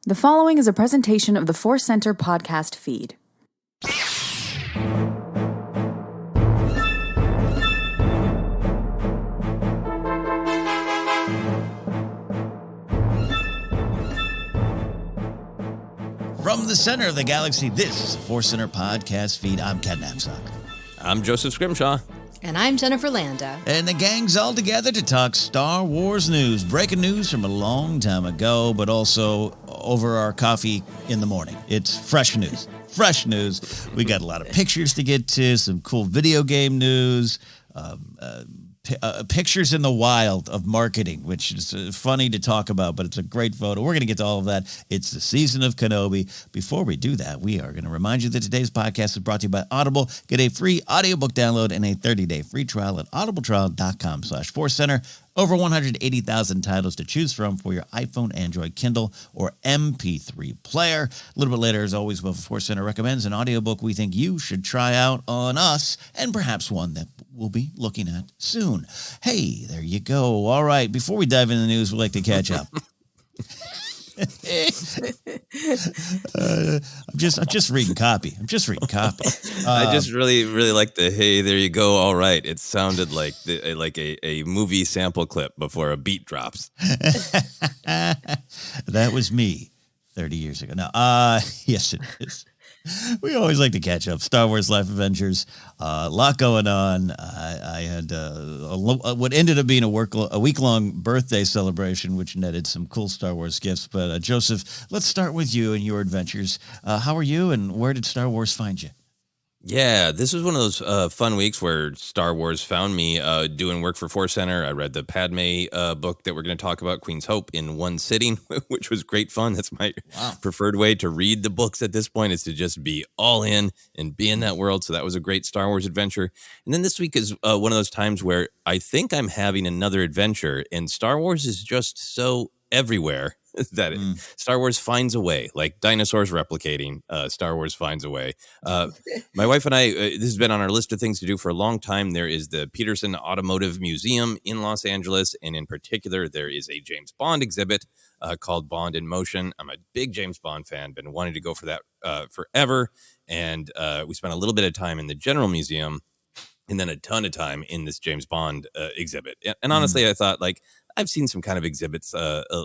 The following is a presentation of the Force Center podcast feed. From the center of the galaxy, this is the Force Center podcast feed. I'm Ken Knapsack. I'm Joseph Scrimshaw. And I'm Jennifer Landa. And the gang's all together to talk Star Wars news. Breaking news from a long time ago, but also over our coffee in the morning. It's fresh news. Fresh news. We got a lot of pictures to get to, some cool video game news, pictures in the wild of marketing, which is funny to talk about, but it's a great photo. We're going to get to all of that. It's the season of Kenobi. Before we do that, we are going to remind you that today's podcast is brought to you by Audible. Get a free audiobook download and a 30-day free trial at audibletrial.com/forcecenter. Over 180,000 titles to choose from for your iPhone, Android, Kindle, or MP3 player. A little bit later, as always, Wilford Force Center recommends an audiobook we think you should try out on us, and perhaps one that we'll be looking at soon. Hey, there you go. All right, before we dive into the news, we'd like to catch up. I'm just reading copy. I just really like the "hey, there you go, all right." It sounded like a movie sample clip before a beat drops. That was me 30 years ago. No, yes, it is. We always like to catch up. Star Wars Life Adventures, a lot going on. I had what ended up being a week-long birthday celebration, which netted some cool Star Wars gifts. But Joseph, let's start with you and your adventures. How are you, and where did Star Wars find you? Yeah, this was one of those fun weeks where Star Wars found me doing work for Force Center. I read the Padme book that we're going to talk about, Queen's Hope, in one sitting, which was great fun. That's my preferred way to read the books at this point, is to just be all in and be in that world. So that was a great Star Wars adventure. And then this week is one of those times where I think I'm having another adventure, and Star Wars is just so everywhere that Star Wars finds a way, like dinosaurs replicating. Star Wars finds a way. My wife and I, this has been on our list of things to do for a long time. There is the Peterson Automotive Museum in Los Angeles, and in particular, there is a James Bond exhibit called Bond in Motion. I'm a big James Bond fan, been wanting to go for that forever, and we spent a little bit of time in the General Museum, and then a ton of time in this James Bond exhibit. And honestly, I thought, like, I've seen some kind of exhibits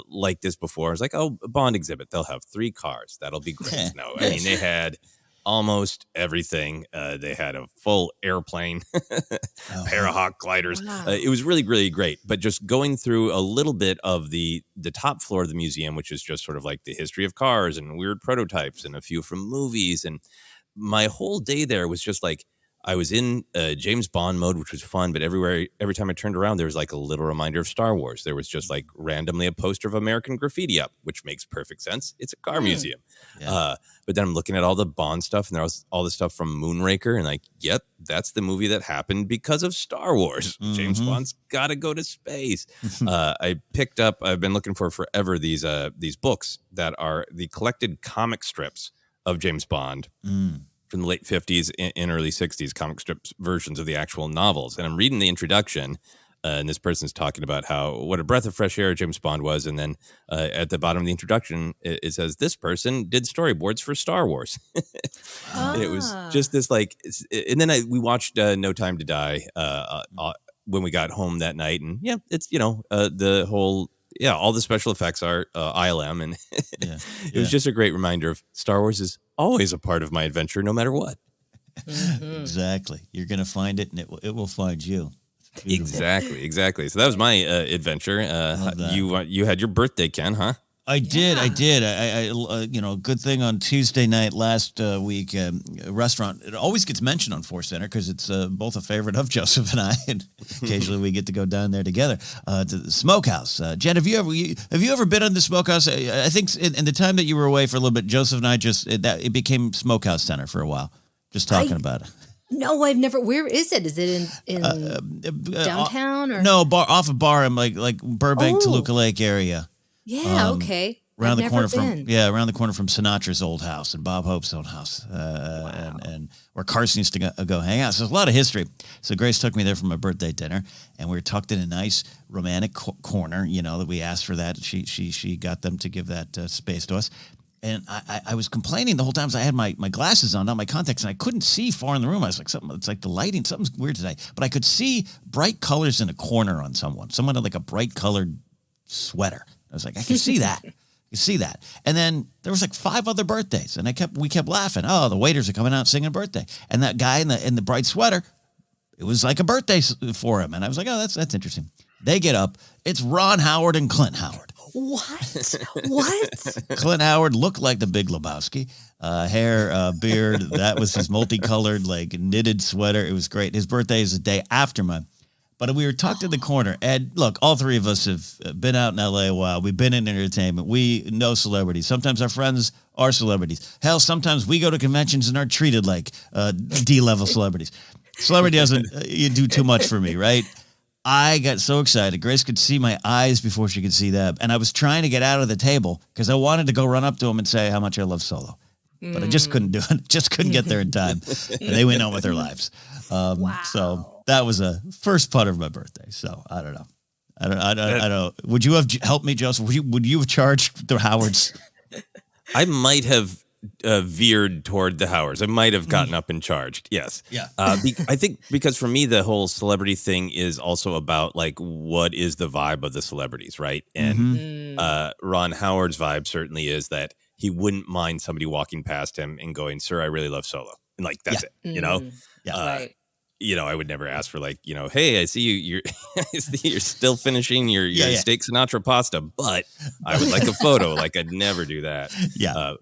like this before. I was like, oh, a Bond exhibit. They'll have 3 cars. That'll be great. No, I mean, they had almost everything. They had a full airplane, pair of Hawk gliders. Wow. It was really, really great. But just going through a little bit of the top floor of the museum, which is just sort of like the history of cars and weird prototypes and a few from movies. And my whole day there was just like, I was in James Bond mode, which was fun, but every time I turned around, there was like a little reminder of Star Wars. There was just like randomly a poster of American graffiti up, which makes perfect sense. It's a car museum. Yeah. But then I'm looking at all the Bond stuff, and there was all the stuff from Moonraker, and like, yep, that's the movie that happened because of Star Wars. Mm-hmm. James Bond's got to go to space. I've been looking for forever these books that are the collected comic strips of James Bond. From the late 50s and early 60s, comic strips versions of the actual novels. And I'm reading the introduction, and this person's talking about what a breath of fresh air James Bond was. And then at the bottom of the introduction, it says, this person did storyboards for Star Wars. And it was just this like, and then we watched No Time to Die when we got home that night. And yeah, it's, the whole, all the special effects are ILM. And it was just a great reminder of Star Wars is always a part of my adventure, no matter what. Mm-hmm. Exactly. You're going to find it, and it will find you. Exactly. So that was my adventure. You had your birthday, Ken, huh? I did. I good thing on Tuesday night last week, a restaurant, it always gets mentioned on Force Center because it's both a favorite of Joseph and I, and occasionally we get to go down there together, to the Smokehouse. Jen, have you ever been on the Smokehouse? I think in the time that you were away for a little bit, Joseph and I it became Smokehouse Center for a while, just talking about it. No, I've never. Where is it? Is it in downtown or no? Off a bar in like Burbank, Toluca Lake area. Yeah, okay. around the I've corner never from been. around the corner from Sinatra's old house and Bob Hope's old house, and where Carson used to go hang out. So there's a lot of history. So Grace took me there for my birthday dinner, and we were tucked in a nice romantic corner. That we asked for that. She got them to give that space to us. And I was complaining the whole time, because I had my glasses on, not my contacts, and I couldn't see far in the room. I was like, it's like the lighting, something's weird today. But I could see bright colors in a corner on someone. Someone had like a bright colored sweater. I was like, I can see that. You see that. And then there was like 5 other birthdays, and we kept laughing. Oh, the waiters are coming out singing a birthday. And that guy in the bright sweater, it was like a birthday for him. And I was like, oh, that's interesting. They get up. It's Ron Howard and Clint Howard. What? What? Clint Howard looked like the Big Lebowski. Hair, beard. That was his multicolored, like knitted sweater. It was great. His birthday is the day after mine. But we were tucked in the corner. And look, all 3 of us have been out in L.A. a while. We've been in entertainment. We know celebrities. Sometimes our friends are celebrities. Hell, sometimes we go to conventions and are treated like D-level celebrities. Celebrity doesn't do too much for me, right? I got so excited. Grace could see my eyes before she could see them. And I was trying to get out of the table because I wanted to go run up to him and say how much I love Solo. But I just couldn't do it. Just couldn't get there in time. And they went on with their lives. Wow. So that was a first part of my birthday. So I don't know. I don't know. Would you have helped me, Joseph? Would you have charged the Howards? I might have veered toward the Howards. I might have gotten up and charged. Yes. Yeah. I think because for me, the whole celebrity thing is also about like, what is the vibe of the celebrities, right? And Ron Howard's vibe certainly is that he wouldn't mind somebody walking past him and going, "Sir, I really love Solo." And like, that's it, Yeah. Right. I would never ask for like, hey, I see you're you're still finishing your steak Sinatra pasta, but I would like a photo. Like, I'd never do that. Yeah.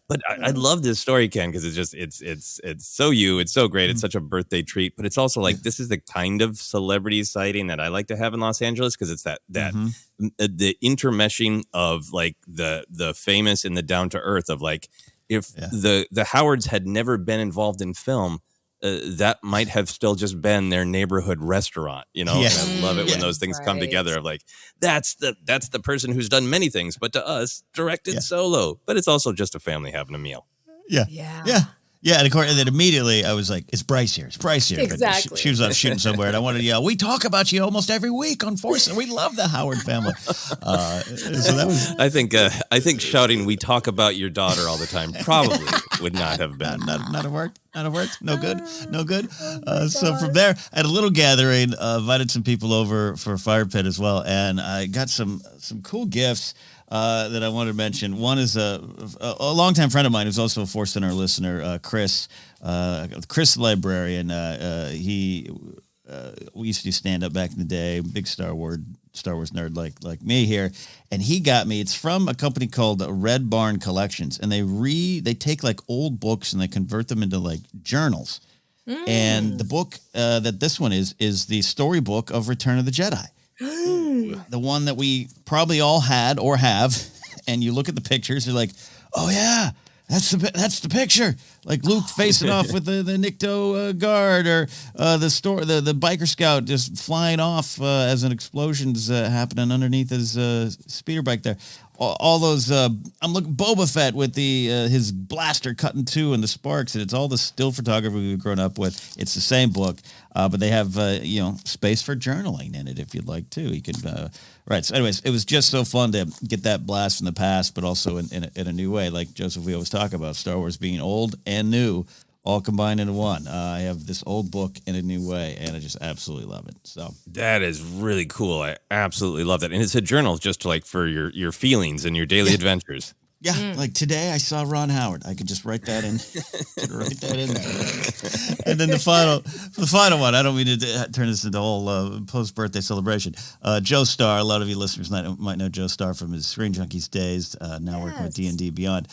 But I love this story, Ken, because it's so it's so great. It's such a birthday treat, but it's also like, this is the kind of celebrity sighting that I like to have in Los Angeles, because it's that the intermeshing of like the famous and the down to earth of like, if the Howards had never been involved in film, that might have still just been their neighborhood restaurant, And I love it when those things come together of like, that's the person who's done many things, but to us directed Solo, but it's also just a family having a meal. Yeah, and of course, and then immediately I was like, "It's Bryce here. It's Bryce here." Exactly. She was out shooting somewhere, and I wanted to yell, "We talk about you almost every week on Force, and we love the Howard family." So that was. I think shouting, "We talk about your daughter all the time," probably would not have been. Not a work. No good. So from there, I had a little gathering, invited some people over for a fire pit as well, and I got some cool gifts. That I wanted to mention. One is a longtime friend of mine who's also a Force Center listener, Chris the librarian. We used to do stand up back in the day. Big Star Wars nerd like me here, and he got me. It's from a company called Red Barn Collections, and they take like old books and they convert them into like journals. And the book that this one is the storybook of Return of the Jedi. The one that we probably all had or have, and you look at the pictures, you're like, oh yeah, that's the picture. Like Luke facing off with the Nikto guard, or the biker scout just flying off as an explosion's happening underneath his speeder bike there. All those I'm looking Boba Fett with his blaster cut in two and the sparks, and it's all the still photography we've grown up with. It's the same book, but they have space for journaling in it if you'd like to. You could right. So, anyways, it was just so fun to get that blast from the past, but also in a new way. Like Joseph, we always talk about Star Wars being old and new, all combined into one. I have this old book in a new way, and I just absolutely love it. So that is really cool. I absolutely love that. And it's a journal just like for your feelings and your daily adventures. Yeah, like today I saw Ron Howard. I could just write that in. And then the final one. I don't mean to turn this into a whole post-birthday celebration. Joe Starr, a lot of you listeners might know Joe Starr from his Screen Junkies days, now working with D&D Beyond.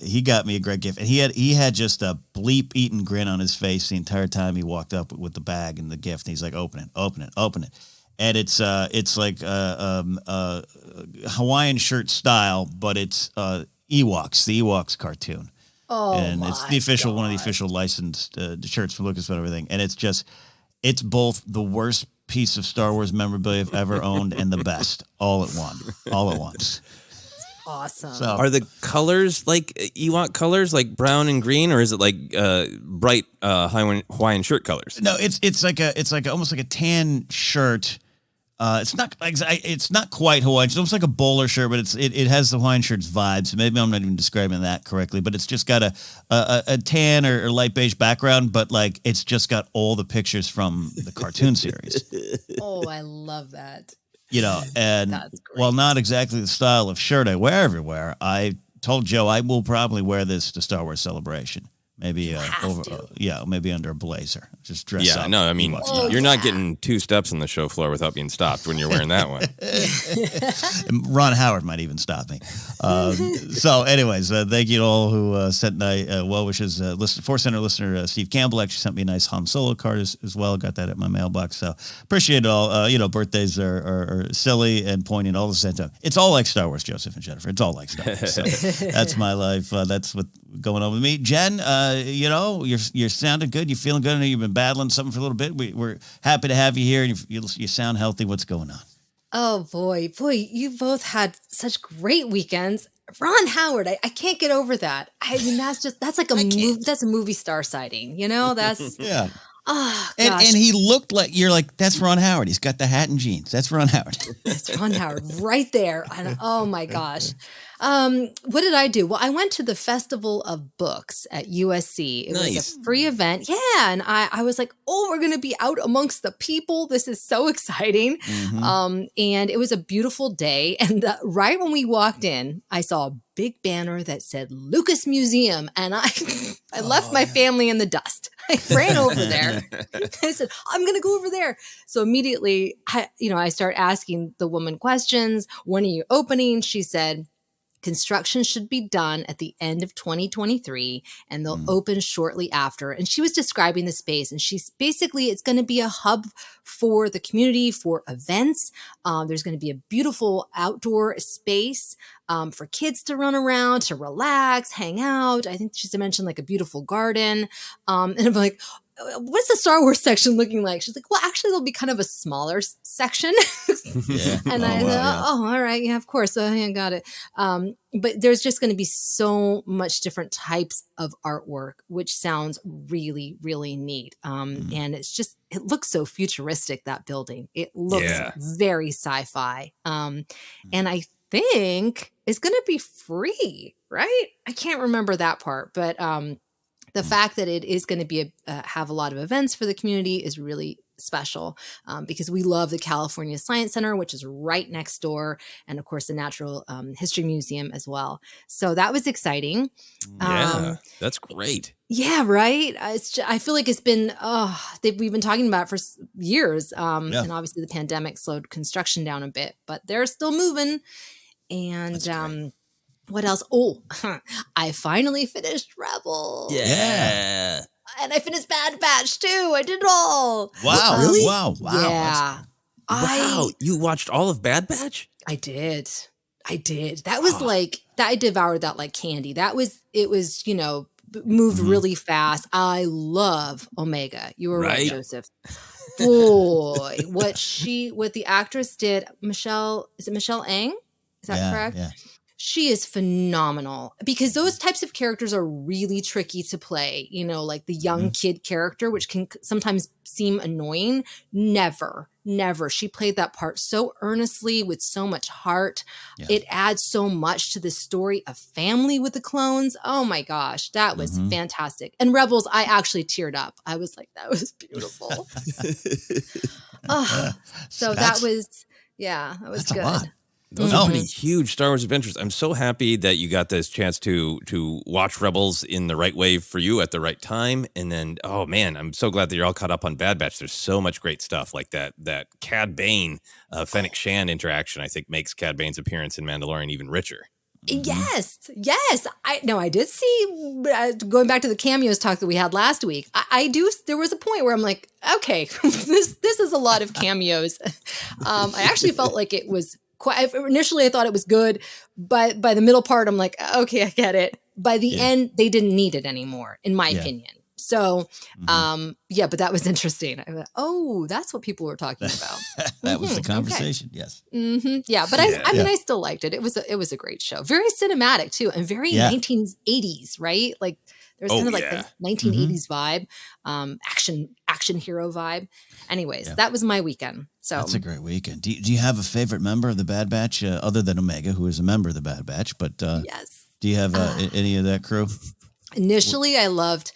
He got me a great gift. And he had just a bleep-eaten grin on his face the entire time he walked up with the bag and the gift. And he's like, open it. And it's like Hawaiian shirt style, but it's Ewoks, the Ewoks cartoon. Oh, and it's the official one of the official licensed shirts for Lucasfilm and everything. And it's both the worst piece of Star Wars memorabilia I've ever owned and the best all at once. Awesome. So Are the colors like Ewok colors, like brown and green, or is it like bright Hawaiian shirt colors? no, it's like almost like a tan shirt. It's not quite Hawaiian. It's almost like a bowler shirt, but it has the Hawaiian shirt's vibes. Maybe I'm not even describing that correctly, but it's just got a tan or light beige background, but like it's just got all the pictures from the cartoon series. Oh, I love that. And while not exactly the style of shirt I wear everywhere, I told Joe I will probably wear this to Star Wars Celebration. Maybe maybe under a blazer. Just dress up. Yeah, no, I mean, you're not getting 2 steps on the show floor without being stopped when you're wearing that one. And Ron Howard might even stop me. So anyways, thank you to all who sent well wishes. Force Center listener Steve Campbell actually sent me a nice Han Solo card as well. Got that at my mailbox. So appreciate it all. Birthdays are silly and poignant all the same time. It's all like Star Wars, Joseph and Jennifer. It's all like Star Wars. So that's my life. That's what's going on with me. Jen, you're sounding good. You're feeling good. I know you've been battling something for a little bit. We're happy to have you here. You sound healthy. What's going on? Oh, boy, you both had such great weekends. Ron Howard, I can't get over that. I mean, that's like that's a movie star sighting, That's yeah. Oh, and he looked like that's Ron Howard. He's got the hat and jeans. That's Ron Howard. That's Ron Howard right there. Oh my gosh. What did I do? Well, I went to the Festival of Books at USC. It was a free event. Yeah. And I was like, oh, we're going to be out amongst the people. This is so exciting. Mm-hmm. And it was a beautiful day. And right when we walked in, I saw a big banner that said Lucas Museum. And I left my family in the dust. I ran over there. I said, I'm going to go over there. So immediately, I start asking the woman questions. When are you opening? She said, construction should be done at the end of 2023 and they'll open shortly after. And she was describing the space and it's going to be a hub for the community, for events. There's going to be a beautiful outdoor space for kids to run around, to relax, hang out. I think she mentioned like a beautiful garden. And I'm like, what's the Star Wars section looking like? She's like, well, actually, there'll be kind of a smaller section. And all right. Yeah, of course. I got it. But there's just going to be so much different types of artwork, which sounds really, really neat. And it looks so futuristic, that building. It looks very sci-fi. And I think it's going to be free, right? I can't remember that part, but the fact that it is going to be have a lot of events for the community is really special because we love the California Science Center, which is right next door, and of course the Natural History Museum as well. So that was exciting. Yeah, that's great. Yeah, right. I feel like it's been we've been talking about it for years, and obviously the pandemic slowed construction down a bit, but they're still moving. And what else? Oh, I finally finished Rebels. Yeah. And I finished Bad Batch too. I did it all. Wow. Really? Wow. Yeah. Wow. You watched all of Bad Batch? I did. That was I devoured that like candy. It was, moved really fast. I love Omega. You were right, Joseph. Boy, what the actress did, Michelle Ang? Is that correct? Yeah. She is phenomenal because those types of characters are really tricky to play, like the young kid character, which can sometimes seem annoying. Never. She played that part so earnestly with so much heart. Yeah. It adds so much to the story of family with the clones. Oh my gosh, that was fantastic. And Rebels, I actually teared up. I was like, that was beautiful. That was good. A lot. Those are pretty huge Star Wars adventures. I'm so happy that you got this chance to watch Rebels in the right way for you at the right time. And then, oh man, I'm so glad that you're all caught up on Bad Batch. There's so much great stuff like that Cad Bane, Fennec Shand interaction, I think makes Cad Bane's appearance in Mandalorian even richer. Yes. I did see, going back to the cameos talk that we had last week, there was a point where I'm like, okay, this is a lot of cameos. I actually felt like it was initially I thought it was good, but by the middle part, I'm like, okay, I get it. By the end, they didn't need it anymore, in my opinion. So, yeah, but that was interesting. I went, oh, that's what people were talking about. That was the conversation. Okay. Yes. Yeah, but I mean, I still liked it. It was a great show. Very cinematic too, and very 1980s, right? Like there's kind of like the 1980s vibe, action hero vibe. Anyways, that was my weekend. So that's a great weekend. Do you have a favorite member of the Bad Batch other than Omega, who is a member of the Bad Batch? But yes, do you have any of that crew? Initially, I loved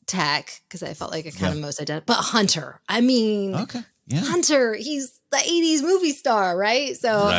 Tech because I felt like I kind of most identified. But Hunter, I mean, Hunter, he's the 80s movie star, right? So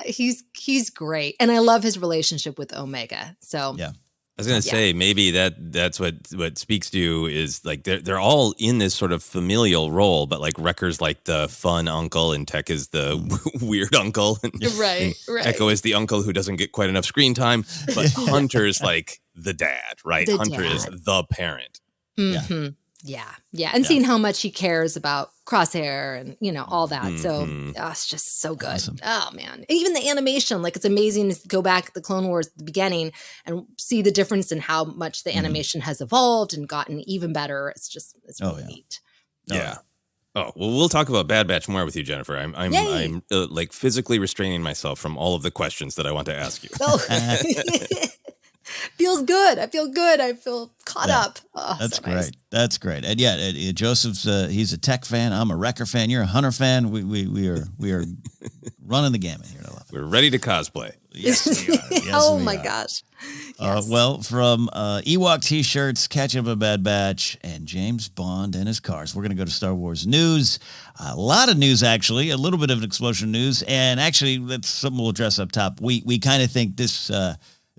he's great, and I love his relationship with Omega. So yeah. I was going to say maybe that's what speaks to you is like they're all in this sort of familial role, but like Wrecker's like the fun uncle and Tech is the weird uncle. And, right. Echo is the uncle who doesn't get quite enough screen time, but Hunter's like the dad, right? Hunter is the parent. Mm-hmm. Yeah. And seeing how much he cares about Crosshair and, all that. So it's just so good. Awesome. Oh, man. And even the animation, like it's amazing to go back to the Clone Wars at the beginning and see the difference in how much the animation has evolved and gotten even better. It's really neat. Yeah. Oh, well, we'll talk about Bad Batch more with you, Jennifer. I'm like physically restraining myself from all of the questions that I want to ask you. Feels good. I feel good. I feel caught up. Oh, that's so great. nice. That's great. And Joseph's he's a Tech fan. I'm a Wrecker fan. You're a Hunter fan. We are running the gamut here. We're ready to cosplay. Yes, we are. Yes, oh my gosh. Yes. Well, from Ewok t-shirts, Catching Up a Bad Batch, and James Bond and his cars, we're going to go to Star Wars news. A lot of news, actually. A little bit of an explosion of news. And actually, that's something we'll address up top. We kind of think this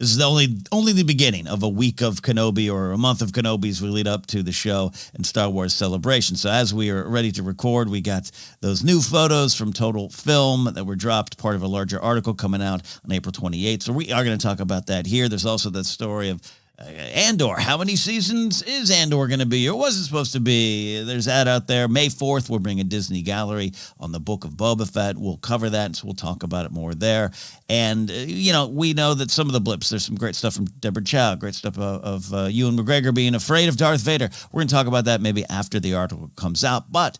is only the beginning of a week of Kenobi or a month of Kenobi as we lead up to the show and Star Wars Celebration. So as we are ready to record, we got those new photos from Total Film that were dropped, part of a larger article coming out on April 28th. So we are going to talk about that here. There's also that story of Andor. How many seasons is Andor going to be, or was it supposed to be? There's that out there. May 4th, we'll bring a Disney gallery on the Book of Boba Fett. We'll cover that, so we'll talk about it more there. And, we know that some of the blips, there's some great stuff from Deborah Chow, great stuff of Ewan McGregor being afraid of Darth Vader. We're going to talk about that maybe after the article comes out. But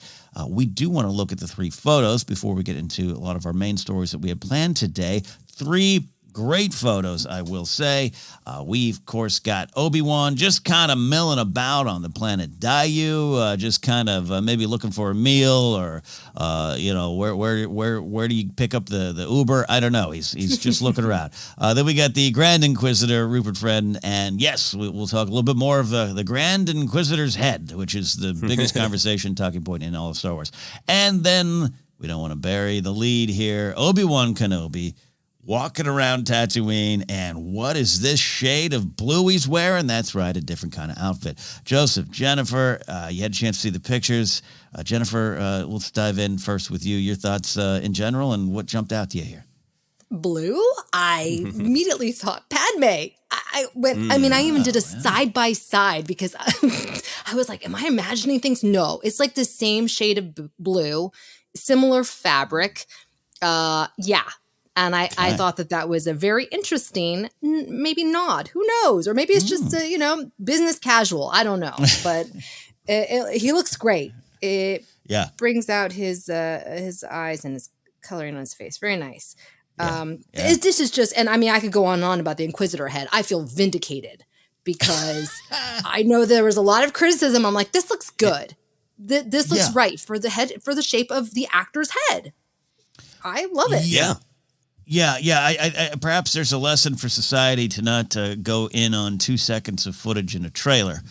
we do want to look at the 3 photos before we get into a lot of our main stories that we had planned today. 3 great photos, I will say. We, of course, got Obi-Wan just kind of milling about on the planet Daiyu, just kind of maybe looking for a meal or, where do you pick up the Uber? I don't know. He's just looking around. Then we got the Grand Inquisitor, Rupert Friend, and yes, we'll talk a little bit more of the Grand Inquisitor's head, which is the biggest conversation talking point in all of Star Wars. And then we don't want to bury the lead here. Obi-Wan Kenobi walking around Tatooine, and what is this shade of blue he's wearing? That's right, a different kind of outfit. Joseph, Jennifer, you had a chance to see the pictures. Jennifer, let's dive in first with you. Your thoughts in general, and what jumped out to you here? Blue? I immediately thought Padme. I even did a side-by-side because I was like, am I imagining things? No, it's like the same shade of blue, similar fabric. And I thought that was a very interesting, maybe nod. Who knows? Or maybe it's just, business casual. I don't know. But he looks great. It brings out his eyes and his coloring on his face. Very nice. This is just, and I could go on and on about the Inquisitor head. I feel vindicated because I know there was a lot of criticism. I'm like, this looks good. This looks right for the head, for the shape of the actor's head. I love it. Yeah. I perhaps there's a lesson for society to not go in on 2 seconds of footage in a trailer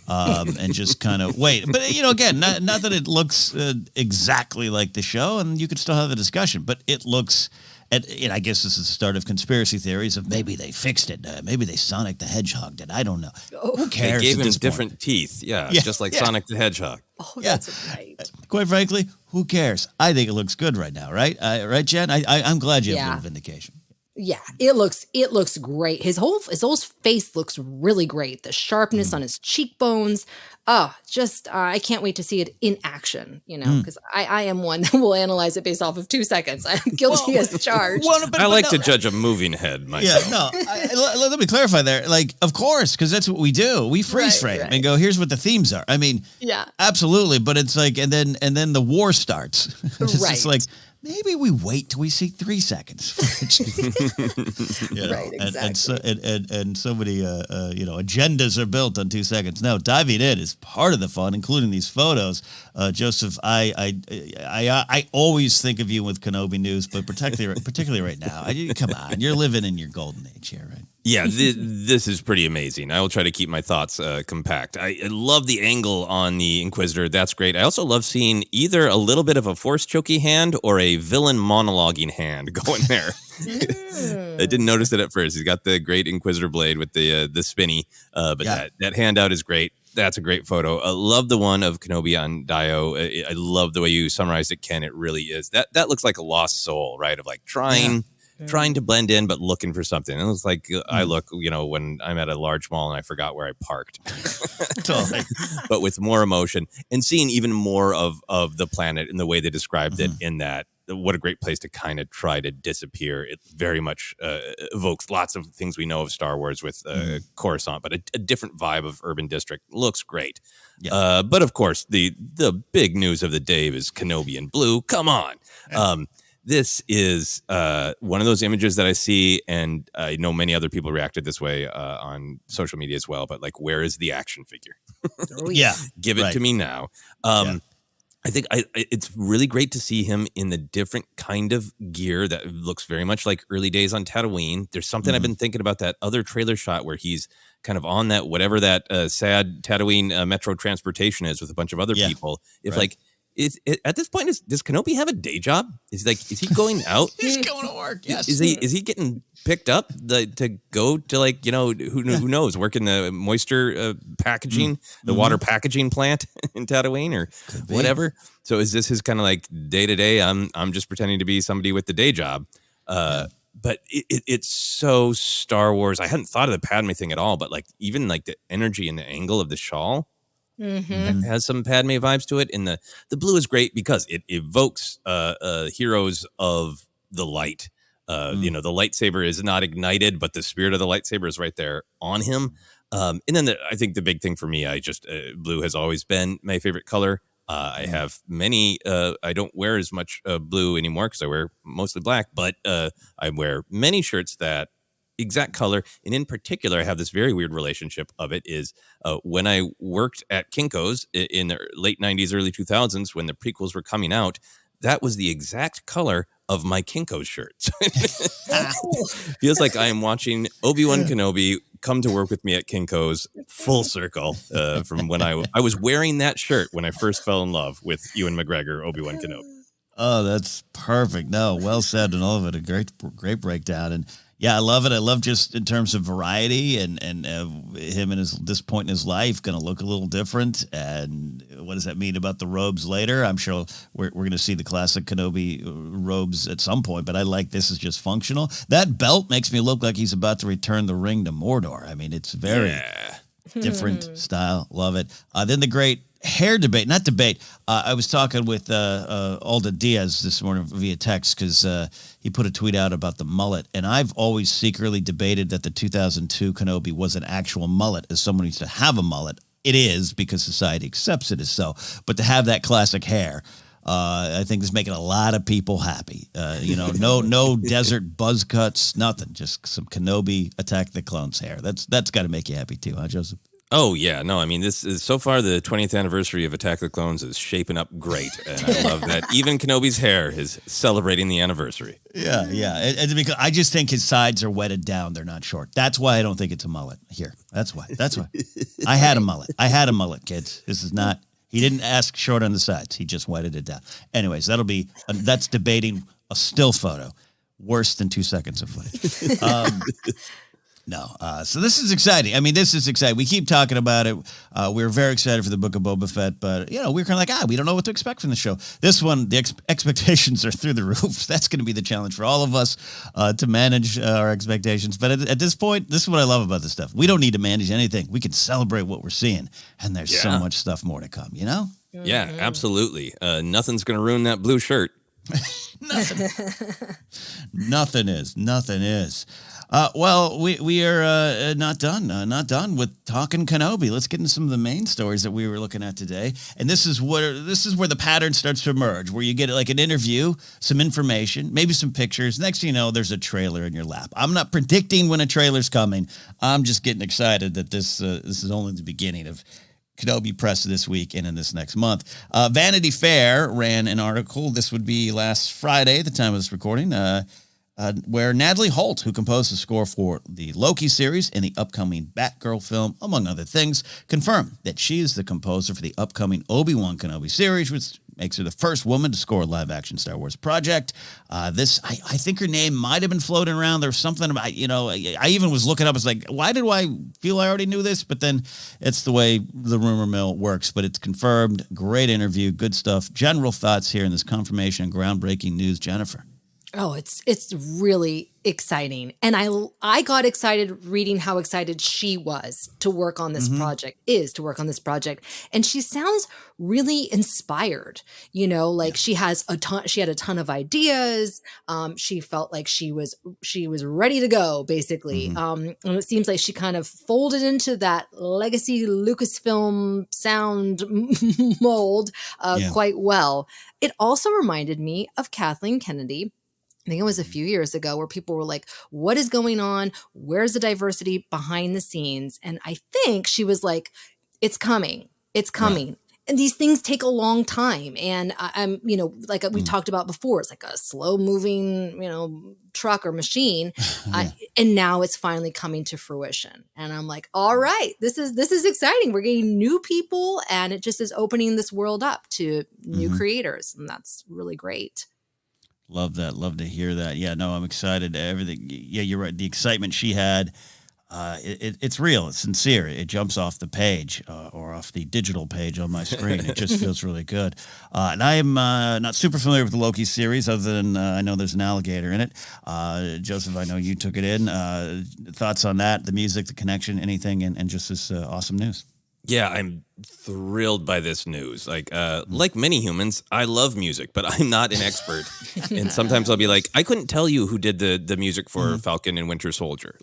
and just kind of wait. But, again, not that it looks exactly like the show, and you could still have a discussion, but it looks, and I guess this is the start of conspiracy theories of maybe they fixed it. Maybe they Sonic the Hedgehog did. I don't know. Who cares? They gave him different teeth. Just like Sonic the Hedgehog. Oh, that's right. Quite frankly, who cares? I think it looks good right now, right? Right, Jen? I'm glad you have a little vindication. Yeah, it looks great. His whole face looks really great. The sharpness on his cheekbones. Oh, just I can't wait to see it in action. Because I am one that will analyze it based off of 2 seconds. I'm guilty as charged. I like to judge a moving head myself. Yeah, no. Let me clarify there. Like, of course, because that's what we do. We freeze frame and go, here's what the themes are. I mean, yeah, absolutely. But it's like, and then the war starts. It's right. just like, maybe we wait till we see 3 seconds. Right, exactly. And so many agendas are built on 2 seconds. No, diving in is part of the fun, including these photos. Joseph, I always think of you with Kenobi news, but particularly right now. Come on, you're living in your golden age here, right? Yeah, this is pretty amazing. I will try to keep my thoughts compact. I love the angle on the Inquisitor. That's great. I also love seeing either a little bit of a Force choky hand or a villain monologuing hand going there. I didn't notice it at first. He's got the great Inquisitor blade with the spinny, but that handout is great. That's a great photo. I love the one of Kenobi on Dio. I love the way you summarized it, Ken. It really is. That looks like a lost soul, right? Of like trying to blend in, but looking for something. It looks like I look, when I'm at a large mall and I forgot where I parked. Totally. But with more emotion and seeing even more of the planet and the way they described it in that. What a great place to kind of try to disappear. It very much evokes lots of things we know of Star Wars with Coruscant, but a different vibe of urban district. Looks great. Yeah. But of course, the big news of the day is Kenobi in blue. Come on. This is one of those images that I see, and I know many other people reacted this way on social media as well, but like, where is the action figure? Give it to me now. I think it's really great to see him in the different kind of gear that looks very much like early days on Tatooine. There's something I've been thinking about that other trailer shot where he's kind of on that, whatever that sad Tatooine metro transportation is with a bunch of other people. If like, at this point, does Kenobi have a day job? Is he going out? He's going to work. Yes. Is he getting picked up to go to who knows, work in the moisture packaging, the water packaging plant in Tatooine or whatever. So is this his kind of like day to day? I'm just pretending to be somebody with the day job. But it's so Star Wars. I hadn't thought of the Padme thing at all, but like even like the energy and the angle of the shawl. It has some Padme vibes to it, and the blue is great because it evokes heroes of the light. The lightsaber is not ignited, but the spirit of the lightsaber is right there on him. And then I think the big thing for me, blue has always been my favorite color. I have many. I don't wear as much blue anymore because I wear mostly black, but I wear many shirts that exact color, and in particular I have this very weird relationship of it is when I worked at Kinko's in the late 90s, early 2000s when the prequels were coming out, that was the exact color of my Kinko's shirt. Feels like I am watching Obi-Wan Kenobi come to work with me at Kinko's full circle from when I was wearing that shirt when I first fell in love with Ewan McGregor, Obi-Wan Kenobi. Oh, that's perfect. No, well said, and all of it. A great breakdown. And yeah, I love it. I love just in terms of variety and him and this point in his life going to look a little different. And what does that mean about the robes later? I'm sure we're going to see the classic Kenobi robes at some point, but I like this is just functional. That belt makes me look like he's about to return the ring to Mordor. I mean, it's very different style. Love it. Then the great hair debate, not debate. I was talking with Alda Diaz this morning via text because he put a tweet out about the mullet. And I've always secretly debated that the 2002 Kenobi was an actual mullet, as someone used to have a mullet. It is because society accepts it as so. But to have that classic hair, I think is making a lot of people happy. No desert buzz cuts, nothing. Just some Kenobi Attack the Clones hair. That's got to make you happy too, huh, Joseph? Oh, yeah. No, I mean, this is so far the 20th anniversary of Attack of the Clones is shaping up great. And I love that even Kenobi's hair is celebrating the anniversary. Yeah. And because I just think his sides are wetted down. They're not short. That's why I don't think it's a mullet here. That's why. I had a mullet, kids. This is not, he didn't ask short on the sides. He just wetted it down. Anyways, that's debating a still photo. Worse than 2 seconds of footage. No. So this is exciting. I mean, this is exciting. We keep talking about it. We're very excited for the Book of Boba Fett, but, we're kind of like, we don't know what to expect from the show. This one, the expectations are through the roof. That's going to be the challenge for all of us to manage our expectations. But at this point, this is what I love about this stuff. We don't need to manage anything. We can celebrate what we're seeing, and there's so much stuff more to come, Yeah, absolutely. Nothing's going to ruin that blue shirt. Nothing is. Well, we are not done with talking Kenobi. Let's get into some of the main stories that we were looking at today. And this is where the pattern starts to emerge, where you get like an interview, some information, maybe some pictures. Next thing you know, there's a trailer in your lap. I'm not predicting when a trailer's coming. I'm just getting excited that this is only the beginning of Kenobi press this week and in this next month. Vanity Fair ran an article. This would be last Friday, the time of this recording, where Natalie Holt, who composed the score for the Loki series and the upcoming Batgirl film, among other things, confirmed that she is the composer for the upcoming Obi-Wan Kenobi series, which makes her the first woman to score a live-action Star Wars project. I think her name might have been floating around. There's something about, I even was looking up. It's like, why do I feel I already knew this? But then it's the way the rumor mill works. But it's confirmed. Great interview. Good stuff. General thoughts here in this confirmation and groundbreaking news, Jennifer. Oh, it's really exciting. And I got excited reading how excited she was to work on this project, And she sounds really inspired, she had a ton of ideas. She felt like she was ready to go, basically. And it seems like she kind of folded into that legacy Lucasfilm sound mold quite well. It also reminded me of Kathleen Kennedy. I think it was a few years ago where people were like, what is going on? Where's the diversity behind the scenes? And I think she was like, it's coming. Right. And these things take a long time. And I'm, like we talked about before, it's like a slow moving, truck or machine. And now it's finally coming to fruition. And I'm like, all right, this is exciting. We're getting new people and it just is opening this world up to new creators. And that's really great. Love that. Love to hear that. Yeah, no, I'm excited. Everything. Yeah, you're right. The excitement she had, it's real. It's sincere. It jumps off the page or off the digital page on my screen. It just feels really good. And I am not super familiar with the Loki series, other than I know there's an alligator in it. Joseph, I know you took it in. Thoughts on that, the music, the connection, anything, and just this awesome news. Yeah, I'm thrilled by this news. Like many humans, I love music, but I'm not an expert. And sometimes I'll be like, I couldn't tell you who did the music for Falcon and Winter Soldier.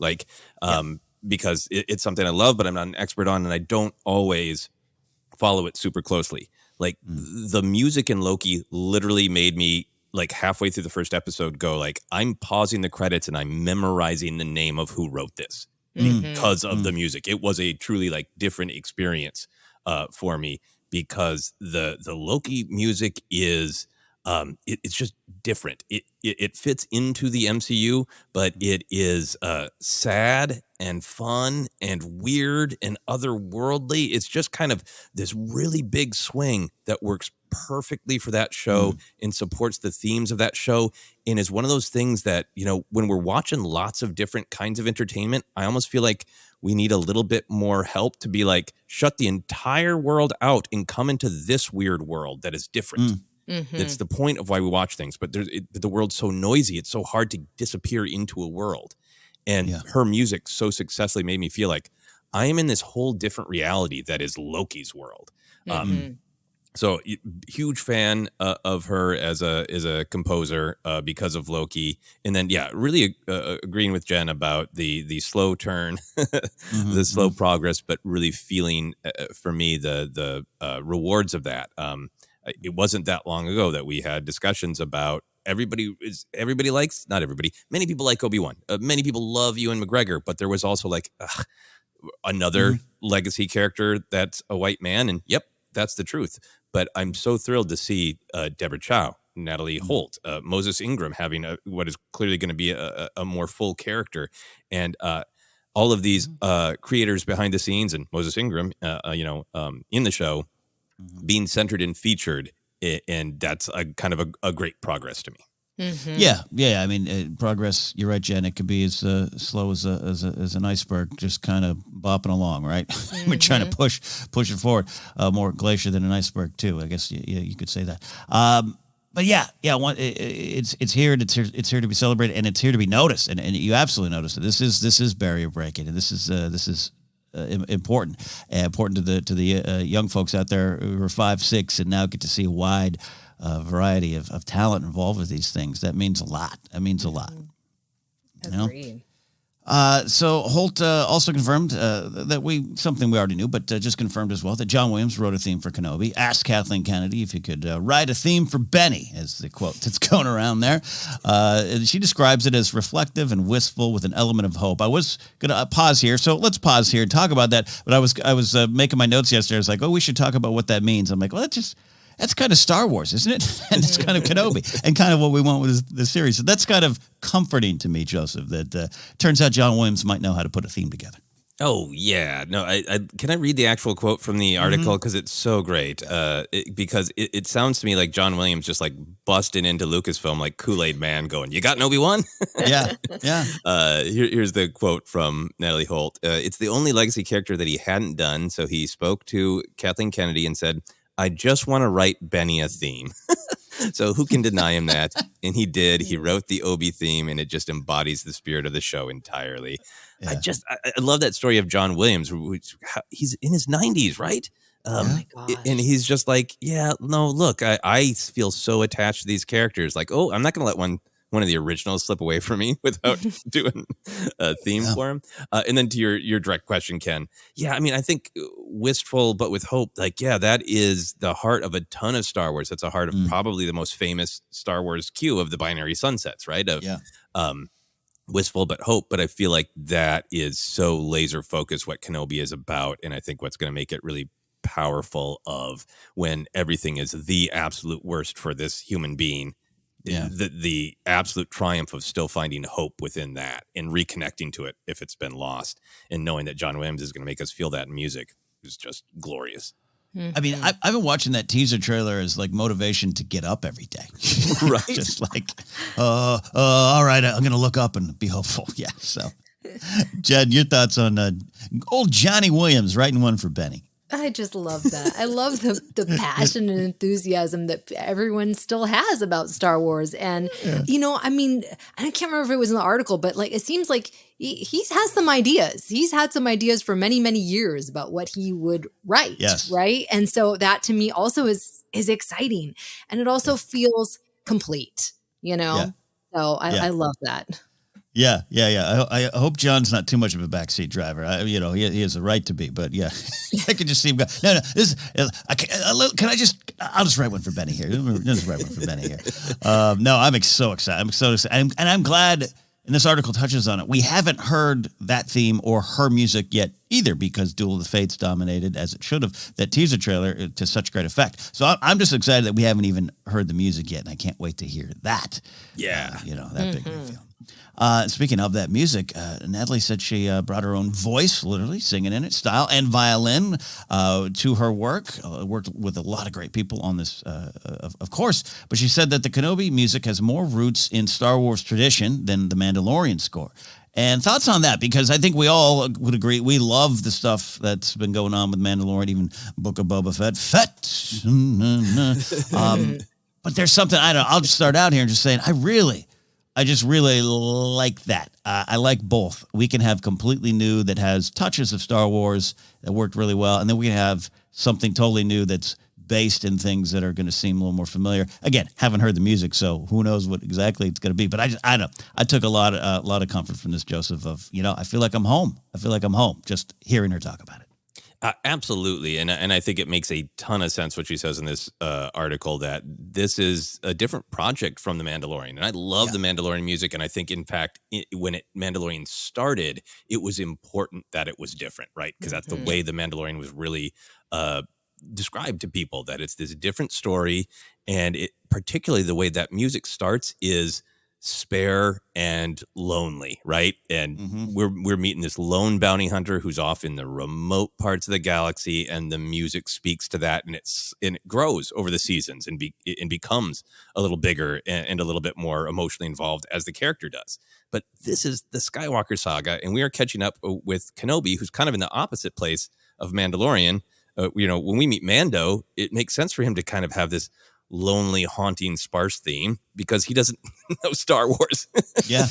Because it's something I love, but I'm not an expert on, and I don't always follow it super closely. The music in Loki literally made me, like, halfway through the first episode go, like, I'm pausing the credits and I'm memorizing the name of who wrote this. Because of the music. It was a truly different experience for me, because the Loki music is it's just different. It fits into the MCU, but it is sad and fun and weird and otherworldly. It's just kind of this really big swing that works perfectly for that show and supports the themes of that show, and is one of those things that, when we're watching lots of different kinds of entertainment, I almost feel like we need a little bit more help to be like, shut the entire world out and come into this weird world that is different. That's the point of why we watch things, but the world's so noisy, it's so hard to disappear into a world. And her music so successfully made me feel like I am in this whole different reality that is Loki's world. So huge fan of her as a composer because of Loki. And then, really agreeing with Jen about the slow turn, the slow progress, but really feeling for me the rewards of that. It wasn't that long ago that we had discussions about many people like Obi-Wan. Many people love Ewan McGregor, but there was also another legacy character that's a white man. And yep, that's the truth. But I'm so thrilled to see Deborah Chow, Natalie Holt, Moses Ingram having what is clearly going to be a more full character. And all of these creators behind the scenes, and Moses Ingram, in the show, being centered and featured. And that's a kind of a great progress to me. Yeah. I mean, progress. You're right, Jen. It could be as slow as an iceberg, just kind of bopping along, right? We're trying to push it forward. More glacier than an iceberg, too. I guess you could say that. But it's here. And it's here to be celebrated, and it's here to be noticed. And you absolutely notice it. This is barrier breaking, and this is. Important to the young folks out there who are 5, 6, and now get to see a wide variety of talent involved with these things. That means a lot. Agreed. So Holt also confirmed that something we already knew, but just confirmed as well that John Williams wrote a theme for Kenobi. Asked Kathleen Kennedy if he could write a theme for Benny, as the quote that's going around there. And she describes it as reflective and wistful with an element of hope. I was going to pause here, so let's pause here and talk about that. But I was making my notes yesterday. I was like, we should talk about what that means. I'm like, well, that's kind of Star Wars, isn't it? And it's kind of Kenobi, and kind of what we want with the series. So that's kind of comforting to me, Joseph, that turns out John Williams might know how to put a theme together. Oh, yeah. No, can I read the actual quote from the article? Because it's so great. Because it sounds to me like John Williams just like busted into Lucasfilm like Kool-Aid Man going, "You got an Obi-Wan?" Yeah. Here's the quote from Natalie Holt. It's the only legacy character that he hadn't done. So he spoke to Kathleen Kennedy and said, "I just want to write Benny a theme." So who can deny him that? And he did. He wrote the Obi theme, and it just embodies the spirit of the show entirely. Yeah. I love that story of John Williams. He's in his 90s, right? Oh my gosh. And he's just like, look, I feel so attached to these characters. Like, I'm not going to let one of the originals slip away from me without doing a theme for him. And then to your direct question, Ken. Yeah, I mean, I think wistful, but with hope, that is the heart of a ton of Star Wars. That's the heart of probably the most famous Star Wars cue of the binary sunsets, right? Wistful, but hope. But I feel like that is so laser focused what Kenobi is about. And I think what's going to make it really powerful of when everything is the absolute worst for this human being. Yeah. The absolute triumph of still finding hope within that and reconnecting to it if it's been lost, and knowing that John Williams is going to make us feel that in music is just glorious. I mean, I've been watching that teaser trailer as like motivation to get up every day. Right. Just like, all right, I'm going to look up and be hopeful. Yeah. So, Jed, your thoughts on old Johnny Williams writing one for Benny? I just love that. I love the passion and enthusiasm that everyone still has about Star Wars. And, I mean, I can't remember if it was in the article, but like, it seems like he has some ideas. He's had some ideas for many, many years about what he would write. Yes. Right. And so that to me also is exciting. And it also feels complete, So I love that. Yeah. I hope John's not too much of a backseat driver. He has a right to be, but yeah, I could just see him go. No, this. I'll just write one for Benny here. Just write one for Benny here. No, I'm so excited. I'm so excited, and I'm glad. And this article touches on it. We haven't heard that theme or her music yet either, because Duel of the Fates dominated, as it should have, that teaser trailer to such great effect. So I'm just excited that we haven't even heard the music yet, and I can't wait to hear that. Yeah, that big reveal. Speaking of that music, Natalie said she brought her own voice, literally singing in it, style, and violin to her work. Worked with a lot of great people on this, of course. But she said that the Kenobi music has more roots in Star Wars tradition than the Mandalorian score. And thoughts on that? Because I think we all would agree. We love the stuff that's been going on with Mandalorian, even Book of Boba Fett. But there's something, I don't know, I'll just start out here and just saying, I just really like that. I like both. We can have completely new that has touches of Star Wars that worked really well, and then we can have something totally new that's based in things that are going to seem a little more familiar. Again, haven't heard the music, so who knows what exactly it's going to be. But I know I took a lot of comfort from this, Joseph. Of I feel like I'm home. Just hearing her talk about it. Absolutely. And I think it makes a ton of sense what she says in this article, that this is a different project from The Mandalorian. And I love The Mandalorian music. And I think, in fact, when Mandalorian started, it was important that it was different, right? Because that's the way The Mandalorian was really described to people, that it's this different story. And particularly the way that music starts is spare and lonely, right? And we're meeting this lone bounty hunter who's off in the remote parts of the galaxy, and the music speaks to that, and it grows over the seasons and becomes a little bigger and a little bit more emotionally involved as the character does. But this is the Skywalker saga, and we are catching up with Kenobi, who's kind of in the opposite place of Mandalorian. When we meet Mando, it makes sense for him to kind of have this lonely, haunting, sparse theme because he doesn't know Star Wars. Yeah.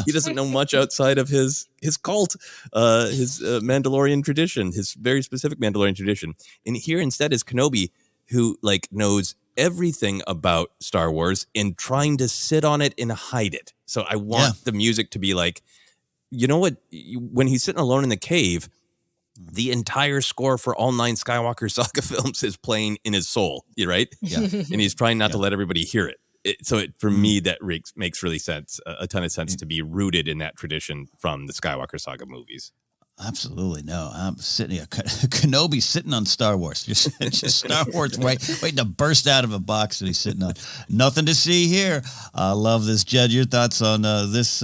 He doesn't know much outside of his cult, his Mandalorian tradition, his very specific Mandalorian tradition. And here instead is Kenobi, who like knows everything about Star Wars and trying to sit on it and hide it. So I want the music to be like, you know what? When he's sitting alone in the cave, the entire score for all 9 Skywalker saga films is playing in his soul, right? Yeah. And he's trying not to let everybody hear it. For me, that makes really sense, a ton of sense to be rooted in that tradition from the Skywalker saga movies. Absolutely. No, I'm sitting here. Kenobi sitting on Star Wars. Just Star Wars waiting to burst out of a box that he's sitting on. Nothing to see here. I love this. Jed, your thoughts on this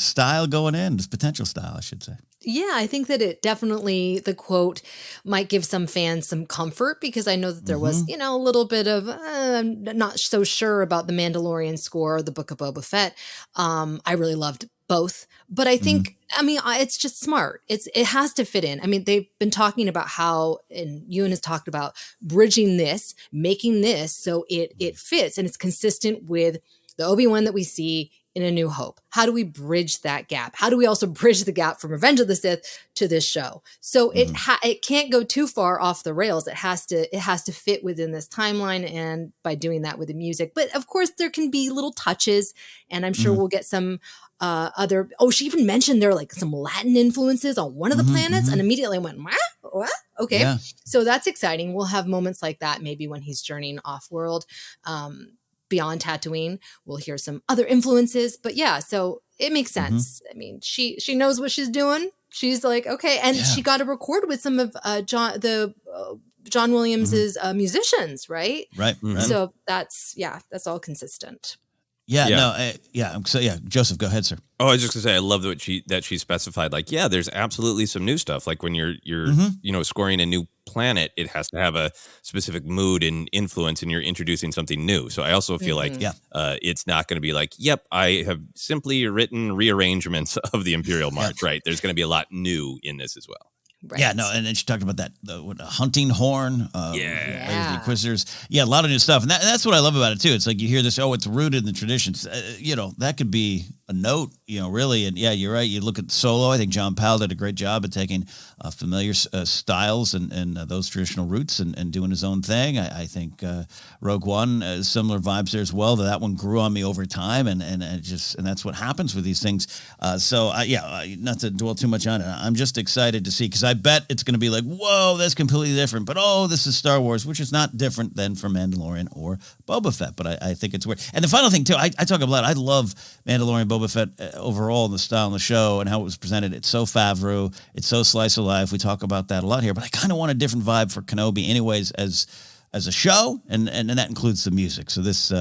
style going in, this potential style, I should say. Yeah, I think that it definitely, the quote might give some fans some comfort because I know that there was, a little bit of, I'm not so sure about the Mandalorian score or the Book of Boba Fett. I really loved both, but I think, it's just smart. It has to fit in. I mean, they've been talking about how, and Ewan has talked about bridging this, making this so it fits and it's consistent with the Obi-Wan that we see in A New Hope. How do we bridge that gap? How do we also bridge the gap from Revenge of the Sith to this show? So it can't go too far off the rails. It has to fit within this timeline, and by doing that with the music. But of course, there can be little touches, and I'm sure we'll get some other. Oh, she even mentioned there are like some Latin influences on one of the planets, and immediately I went, what? Okay, so that's exciting. We'll have moments like that maybe when he's journeying off world. Beyond Tatooine, we'll hear some other influences, but yeah, so it makes sense. I mean, she knows what she's doing. She's like, okay, and she got to record with some of John Williams's musicians, right? Right. So that's all consistent. Joseph, go ahead, sir. Oh, I was just gonna say, I love that she specified, like, there's absolutely some new stuff. Like when you're scoring a new planet, it has to have a specific mood and influence, and you're introducing something new. So I also feel like it's not going to be like, yep, I have simply written rearrangements of the Imperial March, right? There's going to be a lot new in this as well. Right. Yeah, no, and then she talked about that the hunting horn, the Inquisitors. Yeah, a lot of new stuff, and that's what I love about it too. It's like you hear this, it's rooted in the traditions. That could be a note, really. And yeah, you're right. You look at Solo. I think John Powell did a great job at taking familiar styles and those traditional roots and doing his own thing. I think Rogue One, similar vibes there as well. That one grew on me over time, and that's what happens with these things. Not to dwell too much on it. I'm just excited to see, because I bet it's going to be like, whoa, that's completely different. But this is Star Wars, which is not different than from Mandalorian or Boba Fett. But I think it's weird. And the final thing too, I talk about, I love Mandalorian, Boba Fett overall, and the style of the show and how it was presented. It's so Favreau, it's so slice of life. We talk about that a lot here, but I kind of want a different vibe for Kenobi anyways as a show, and that includes the music. So this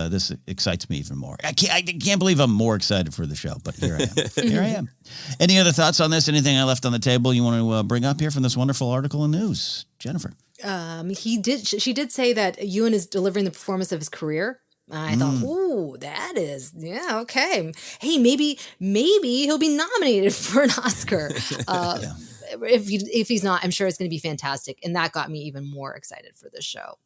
excites me even more. I can't believe I'm more excited for the show, but here I am. Any other thoughts on this? Anything I left on the table you want to bring up here from this wonderful article in news, Jennifer? She did say that Ewan is delivering the performance of his career. I thought, ooh, that is, okay. Hey, maybe he'll be nominated for an Oscar. If he's not, I'm sure it's going to be fantastic. And that got me even more excited for this show.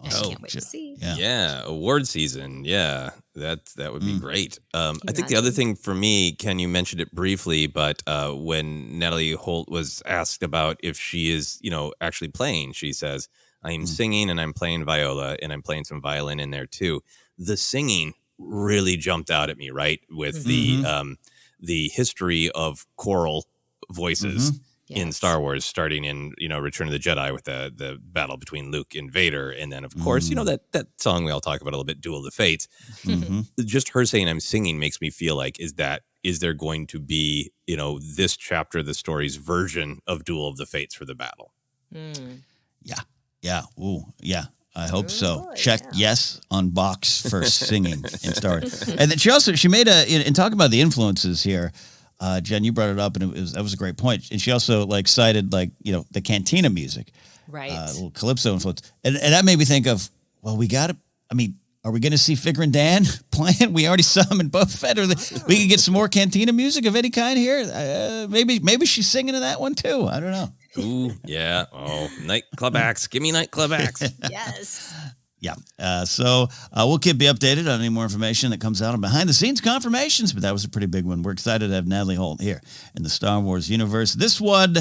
I can't wait to see. Yeah, award season. Yeah, that would be great. I think the other thing for me, Ken, you mentioned it briefly, but when Natalie Holt was asked about if she is, actually playing, she says, I'm singing and I'm playing viola and I'm playing some violin in there too. The singing really jumped out at me, right? With the history of choral voices in Star Wars, starting in, Return of the Jedi with the battle between Luke and Vader. And then, of course, that song we all talk about a little bit, Duel of the Fates. Just her saying I'm singing makes me feel like, is there going to be, this chapter of the story's version of Duel of the Fates for the battle? Yeah. Ooh, yeah. I hope so. boy, Check yeah. yes on box for singing in Star Wars. And then she made in talking about the influences here, Jen, you brought it up, and that was a great point. And she also cited the Cantina music, Right. a little Calypso influence, and that made me think of, well, we got to. I mean, are we going to see Figure and Dan playing? We already saw them in Boba Fett. We could get some more Cantina music of any kind here. Maybe she's singing in that one too. I don't know. Ooh, yeah. Oh, nightclub acts. Give me nightclub acts. Yes. Yeah. So we'll keep you updated on any more information that comes out on behind the scenes confirmations, but that was a pretty big one. We're excited to have Natalie Holt here in the Star Wars universe. This one,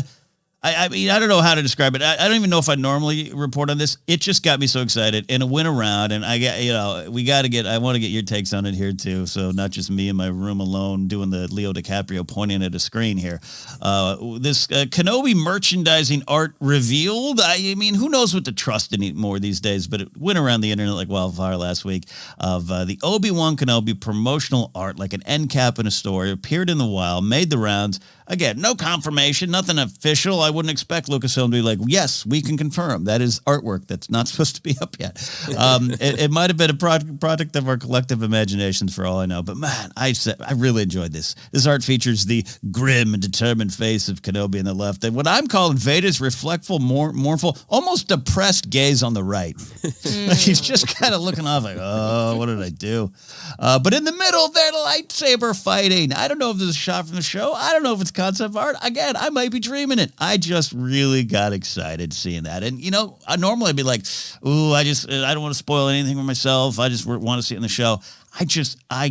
I mean, I don't know how to describe it. I don't even know if I normally report on this. It just got me so excited, and it went around, and I want to get your takes on it here too. So not just me in my room alone doing the Leo DiCaprio pointing at a screen here. This Kenobi merchandising art revealed. I mean, who knows what to trust anymore these days, but it went around the internet like wildfire last week of the Obi-Wan Kenobi promotional art, like an end cap in a store. It appeared in the wild, made the rounds. Again, no confirmation, nothing official. I wouldn't expect Lucasfilm to be like, yes, we can confirm. That is artwork that's not supposed to be up yet. It might have been a product of our collective imaginations for all I know. But man, I really enjoyed this. This art features the grim and determined face of Kenobi on the left, and what I'm calling Vader's reflectful, mournful, almost depressed gaze on the right. Like he's just kind of looking off like, oh, what did I do? But in the middle, they're lightsaber fighting. I don't know if this is a shot from the show. I don't know if it's concept art. Again, I might be dreaming it. I just really got excited seeing that. And, I normally I'd be like, ooh, I don't want to spoil anything for myself. I just want to see it in the show. I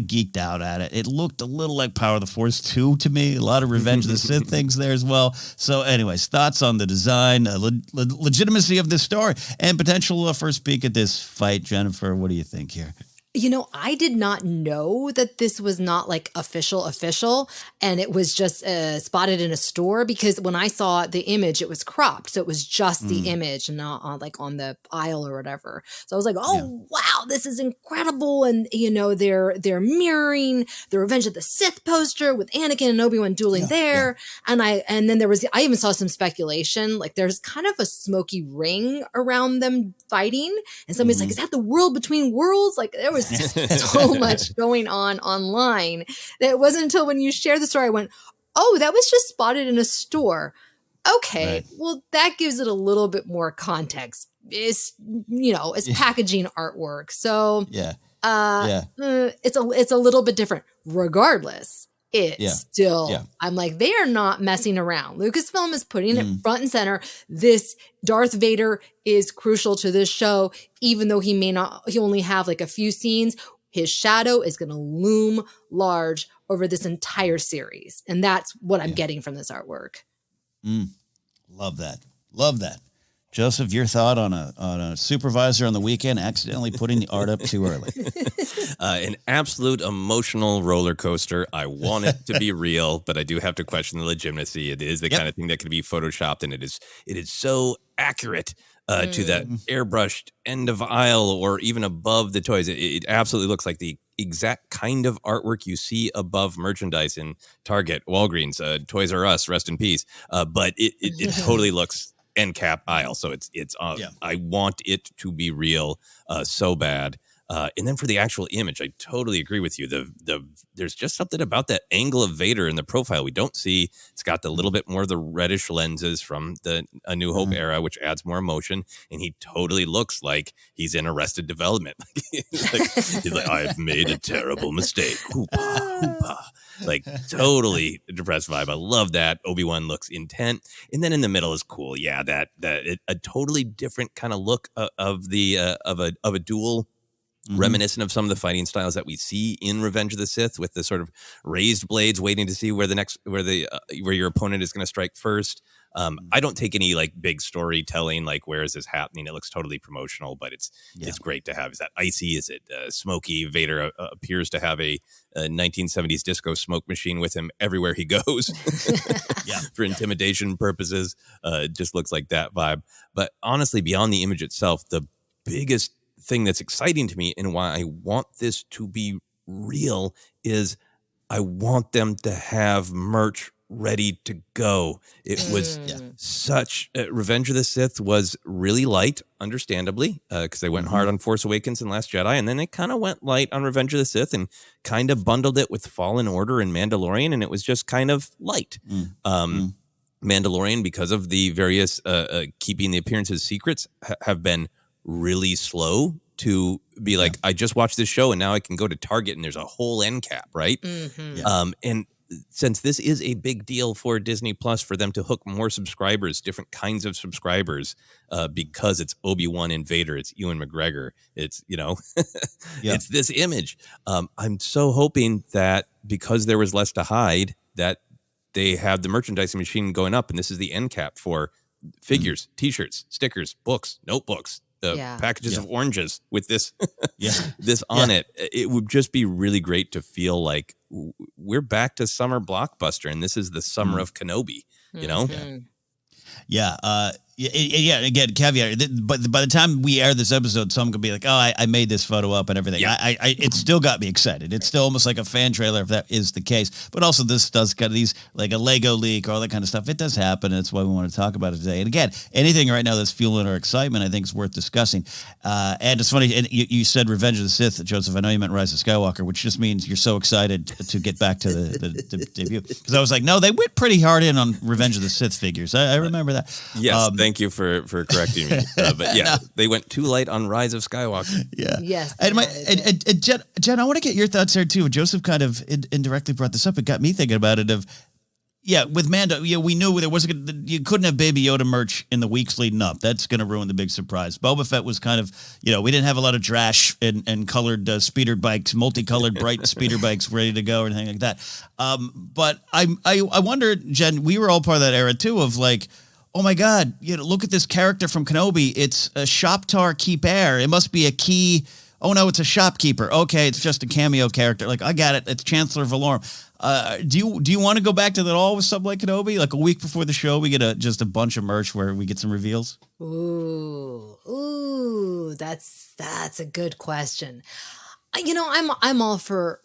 geeked out at it. It looked a little like Power of the Force 2 to me. A lot of Revenge of the Sith things there as well. So anyways, thoughts on the design, legitimacy of this story, and potential first peek at this fight. Jennifer, what do you think here? I did not know that this was not like official, and it was just spotted in a store, because when I saw the image, it was cropped. So it was just the image and not on the aisle or whatever. So I was like, oh, wow, this is incredible. And, they're mirroring the Revenge of the Sith poster with Anakin and Obi-Wan dueling there. Yeah. And then I even saw some speculation, like there's kind of a smoky ring around them fighting. And somebody's like, is that the world between worlds? Like there was so much going on online that it wasn't until when you shared the story I went, oh, that was just spotted in a store. Okay, right. Well, that gives it a little bit more context. It's packaging artwork, so it's a little bit different. Regardless, I'm like, they are not messing around. Lucasfilm is putting it front and center. This Darth Vader is crucial to this show, even though he only have like a few scenes. His shadow is going to loom large over this entire series. And that's what I'm getting from this artwork. Love that. Joseph, your thought on a supervisor on the weekend accidentally putting the art up too early? An absolute emotional roller coaster. I want it to be real, but I do have to question the legitimacy. It is the kind of thing that can be photoshopped, and it is so accurate to that airbrushed end of aisle or even above the toys. It absolutely looks like the exact kind of artwork you see above merchandise in Target, Walgreens, Toys R Us, rest in peace. But it totally looks end cap aisle. So I want it to be real so bad. And then for the actual image, I totally agree with you. There's just something about that angle of Vader in the profile we don't see. It's got the little bit more of the reddish lenses from the A New Hope era, which adds more emotion. And he totally looks like he's in Arrested Development. he's like, I've made a terrible mistake. Hoopa, hoopa. Like totally depressed vibe. I love that. Obi-Wan looks intent, and then in the middle is cool. Yeah, a totally different kind of look of a duel. Reminiscent of some of the fighting styles that we see in Revenge of the Sith, with the sort of raised blades, waiting to see where your opponent is going to strike first. I don't take any like big storytelling, like where is this happening? It looks totally promotional, but it's great to have. Is that icy? Is it smoky? Vader appears to have a 1970s disco smoke machine with him everywhere he goes, for intimidation purposes. It just looks like that vibe. But honestly, beyond the image itself, the biggest thing that's exciting to me and why I want this to be real is I want them to have merch ready to go. It was such Revenge of the Sith was really light, understandably, because they went hard on Force Awakens and Last Jedi, and then they kind of went light on Revenge of the Sith and kind of bundled it with Fallen Order and Mandalorian, and it was just kind of light. Mandalorian, because of the various keeping the appearances secrets, have been really slow to be like, I just watched this show and now I can go to Target and there's a whole end cap, right? And since this is a big deal for Disney Plus for them to hook more subscribers, different kinds of subscribers, because it's Obi-Wan and Vader, it's Ewan McGregor, it's, it's this image. I'm so hoping that because there was less to hide, that they have the merchandising machine going up, and this is the end cap for figures, T-shirts, stickers, books, notebooks, packages of oranges with this this on it. It would just be really great to feel like we're back to summer blockbuster, and this is the summer of Kenobi, you know? Again, caveat. But by the time we air this episode, someone could be like, "Oh, I made this photo up and everything." It still got me excited. It's still almost like a fan trailer if that is the case. But also, this does kind of these like a Lego leak or all that kind of stuff. It does happen. And that's why we want to talk about it today. And again, anything right now that's fueling our excitement, I think, is worth discussing. And it's funny. And you said Revenge of the Sith, Joseph. I know you meant Rise of Skywalker, which just means you're so excited to get back to the debut. Because I was like, no, they went pretty hard in on Revenge of the Sith figures. I remember that. Yes. Thank you for correcting me. But they went too light on Rise of Skywalker. Yeah. Yes. And Jen, I want to get your thoughts there too. Joseph kind of indirectly brought this up. It got me thinking about it with Mando, we knew there wasn't you couldn't have Baby Yoda merch in the weeks leading up. That's going to ruin the big surprise. Boba Fett was kind of, we didn't have a lot of trash and colored speeder bikes, multicolored bright speeder bikes ready to go or anything like that. But I wonder, Jen, we were all part of that era too of like, oh my God, look at this character from Kenobi. It's a Shoptar Keeper. It must be a key. Oh no, it's a shopkeeper. Okay, it's just a cameo character. Like, I got it. It's Chancellor Valorum. Do you want to go back to that all with something like Kenobi? Like a week before the show, we get just a bunch of merch where we get some reveals. Ooh, that's a good question. I'm all for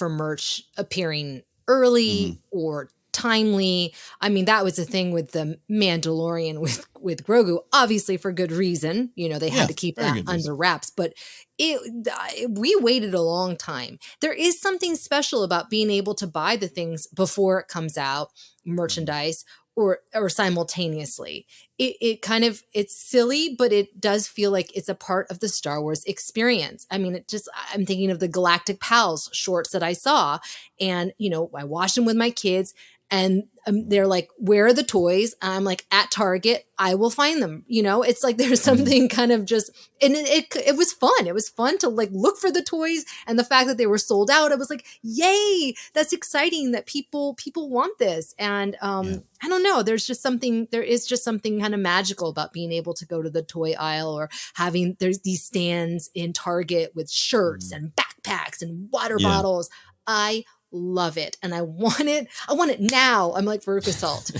merch appearing early or timely. I mean, that was the thing with the Mandalorian with Grogu, obviously for good reason. They had to keep that under wraps, but we waited a long time. There is something special about being able to buy the things before it comes out, merchandise, or simultaneously. It's silly, but it does feel like it's a part of the Star Wars experience. I mean, I'm thinking of the Galactic Pals shorts that I saw, and I watched them with my kids. And they're like, where are the toys? I'm like, at Target, I will find them. It's like there's something kind of just, and it was fun. It was fun to like look for the toys, and the fact that they were sold out, it was like, yay, that's exciting that people want this. And I don't know, there is just something kind of magical about being able to go to the toy aisle or there's these stands in Target with shirts and backpacks and water bottles. I love it, and I want it now. I'm like Veruca Salt.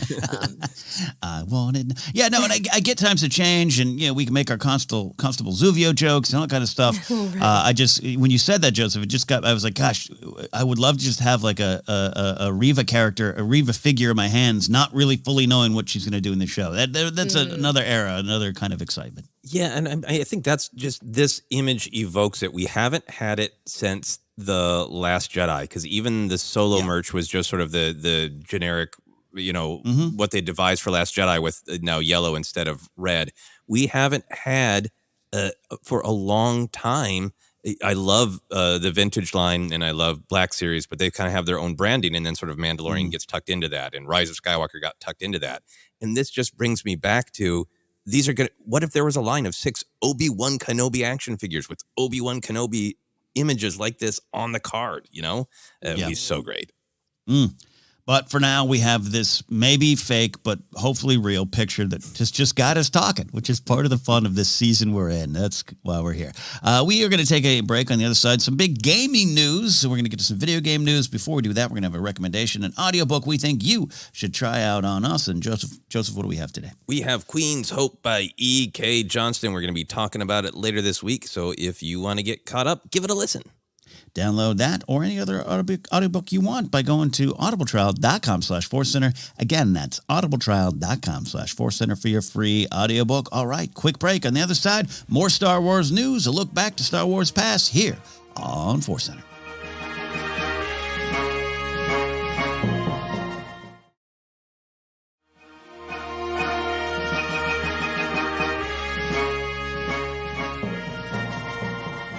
I want it. Yeah, no, and I get times to change, and we can make our Constable Zuvio jokes and all that kind of stuff. Right. When you said that, Joseph, I was like, gosh, I would love to just have like a Reva character, a Reva figure in my hands, not really fully knowing what she's going to do in the show. That's another era, another kind of excitement. Yeah, and I think that's just, this image evokes it. We haven't had it since The Last Jedi, because even the Solo merch was just sort of the generic, what they devised for Last Jedi with now yellow instead of red. We haven't had for a long time. I love the vintage line and I love Black Series, but they kind of have their own branding, and then sort of Mandalorian gets tucked into that, and Rise of Skywalker got tucked into that. And this just brings me back to, what if there was a line of 6 Obi-Wan Kenobi action figures with Obi-Wan Kenobi images like this on the card? It'd be so great. But for now, we have this maybe fake, but hopefully real picture that just got us talking, which is part of the fun of this season we're in. That's why we're here. We are going to take a break. On the other side, some big gaming news. So we're going to get to some video game news. Before we do that, we're going to have a recommendation, an audiobook we think you should try out on us. And Joseph, what do we have today? We have Queen's Hope by E.K. Johnston. We're going to be talking about it later this week. So if you want to get caught up, give it a listen. Download that or any other audiobook you want by going to audibletrial.com/forcecenter. Again, that's audibletrial.com/forcecenter for your free audiobook. All right, quick break. On the other side, more Star Wars news, a look back to Star Wars past here on Force Center.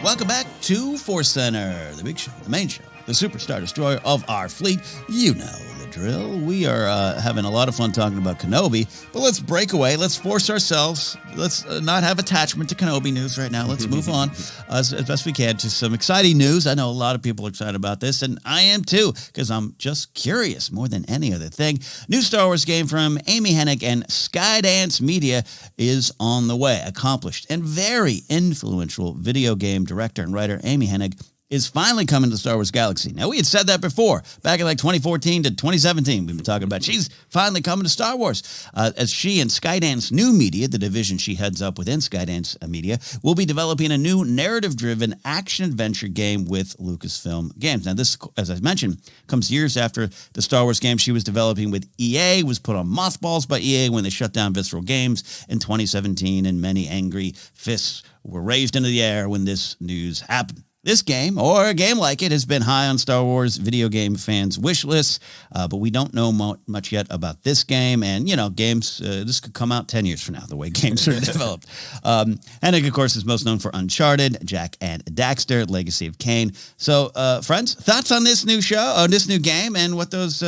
Welcome back to Force Center, the big show, the main show, the superstar destroyer of our fleet. You know the drill. We are having a lot of fun talking about Kenobi, but let's break away. Let's force ourselves. Let's not have attachment to Kenobi news right now. Let's move on as best we can to some exciting news. I know a lot of people are excited about this, and I am too, because I'm just curious more than any other thing. New Star Wars game from Amy Hennig and Skydance Media is on the way. Accomplished and very influential video game director and writer Amy Hennig is finally coming to the Star Wars galaxy. Now, we had said that before, back in like 2014 to 2017. We've been talking about she's finally coming to Star Wars. As she and Skydance New Media, the division she heads up within Skydance Media, will be developing a new narrative-driven action-adventure game with Lucasfilm Games. Now, this, as I mentioned, comes years after the Star Wars game she was developing with EA was put on mothballs by EA when they shut down Visceral Games in 2017, and many angry fists were raised into the air when this news happened. This game, or a game like it, has been high on Star Wars video game fans' wish lists, but we don't know much yet about this game. And, you know, games, this could come out 10 years from now, the way games are developed. Hennig, of course, is most known for Uncharted, Jak and Daxter, Legacy of Kain. So, friends, thoughts on this new show, this new game, and what this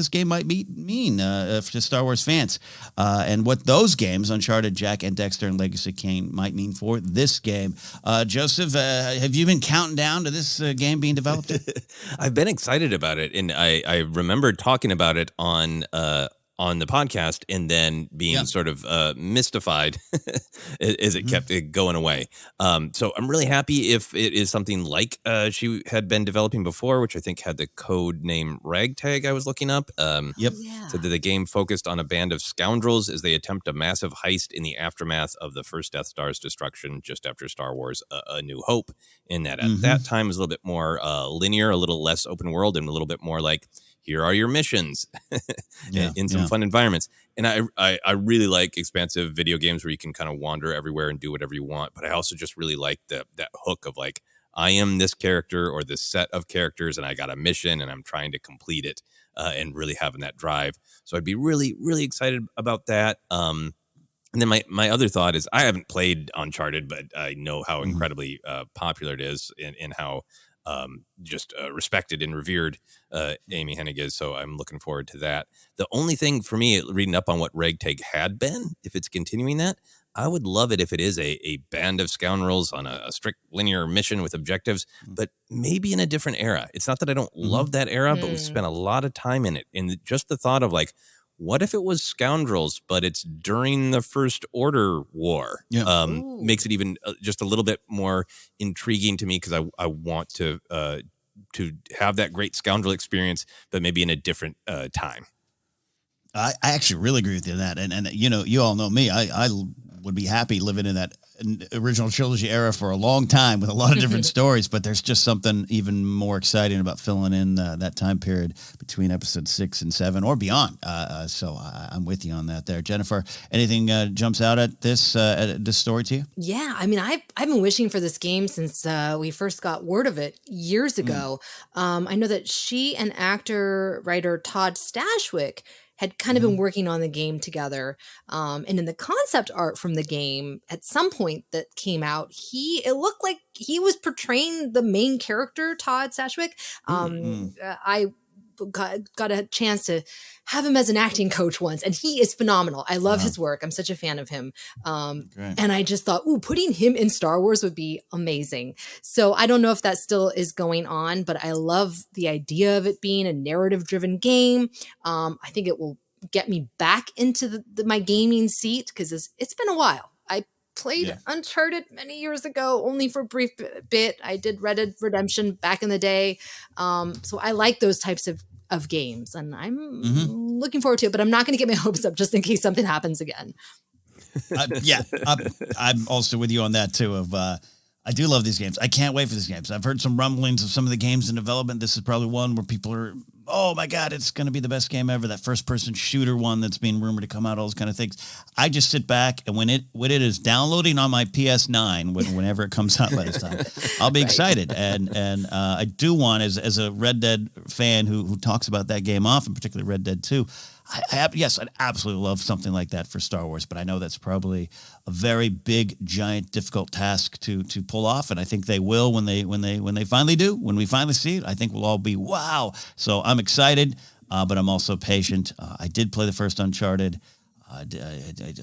game might mean for Star Wars fans, and what those games, Uncharted, Jak and Daxter, and Legacy of Kain, might mean for this game. Joseph, have you been counting down to this game being developed? I've been excited about it, and I remember talking about it on the podcast, and then being sort of mystified as it kept it going away. So I'm really happy if it is something like she had been developing before, which I think had the code name Ragtag I was looking up. So that the game focused on a band of scoundrels as they attempt a massive heist in the aftermath of the first Death Star's destruction just after Star Wars A New Hope. In that at that time was a little bit more linear, a little less open world, and a little bit more like, here are your missions in some fun environments. And I really like expansive video games where you can kind of wander everywhere and do whatever you want. But I also just really like that hook of like, I am this character or this set of characters, and I got a mission and I'm trying to complete it, and really having that drive. So I'd be really, really excited about that. And then my other thought is, I haven't played Uncharted, but I know how incredibly popular it is, and how just respected and revered Amy Hennig is. So I'm looking forward to that. The only thing for me, reading up on what Ragtag had been, if it's continuing that, I would love it if it is a band of scoundrels on a strict linear mission with objectives, but maybe in a different era. It's not that I don't love that era, but we've spent a lot of time in it. And just the thought of like, what if it was scoundrels, but it's during the First Order War? Makes it even just a little bit more intriguing to me, because I want to have that great scoundrel experience, but maybe in a different time. I actually really agree with you on that. And you know, you all know me. I would be happy living in that original trilogy era for a long time with a lot of different stories, but there's just something even more exciting about filling in that time period between episode 6 and 7 or beyond. So I'm with you on that there. Jennifer, anything jumps out at this story to you? Yeah, I mean, I've been wishing for this game since we first got word of it years ago. I know that she and writer Todd Stashwick had kind of been working on the game together. And in the concept art from the game, at some point that came out, it looked like he was portraying the main character, Todd Stashwick. I got a chance to have him as an acting coach once, and he is phenomenal. I love his work. I'm such a fan of him. And I just thought, putting him in Star Wars would be amazing. So I don't know if that still is going on, but I love the idea of it being a narrative-driven game. I think it will get me back into my gaming seat, because it's been a while. I played Uncharted many years ago, only for a brief bit. I did Red Dead Redemption back in the day. So I like those types of games, and I'm looking forward to it, but I'm not going to get my hopes up just in case something happens again. I'm also with you on that too. I do love these games. I can't wait for these games. I've heard some rumblings of some of the games in development. This is probably one where people are, oh my God, it's going to be the best game ever. That first-person shooter one that's being rumored to come out, all those kind of things. I just sit back, and when it is downloading on my PS9, whenever it comes out by this time, I'll be excited. And I do want, as a Red Dead fan who talks about that game often, particularly Red Dead 2, yes, I'd absolutely love something like that for Star Wars, but I know that's probably a very big, giant, difficult task to pull off, and I think they will when they finally do. When we finally see it, I think we'll all be wow. So I'm excited, but I'm also patient. I did play the first Uncharted. I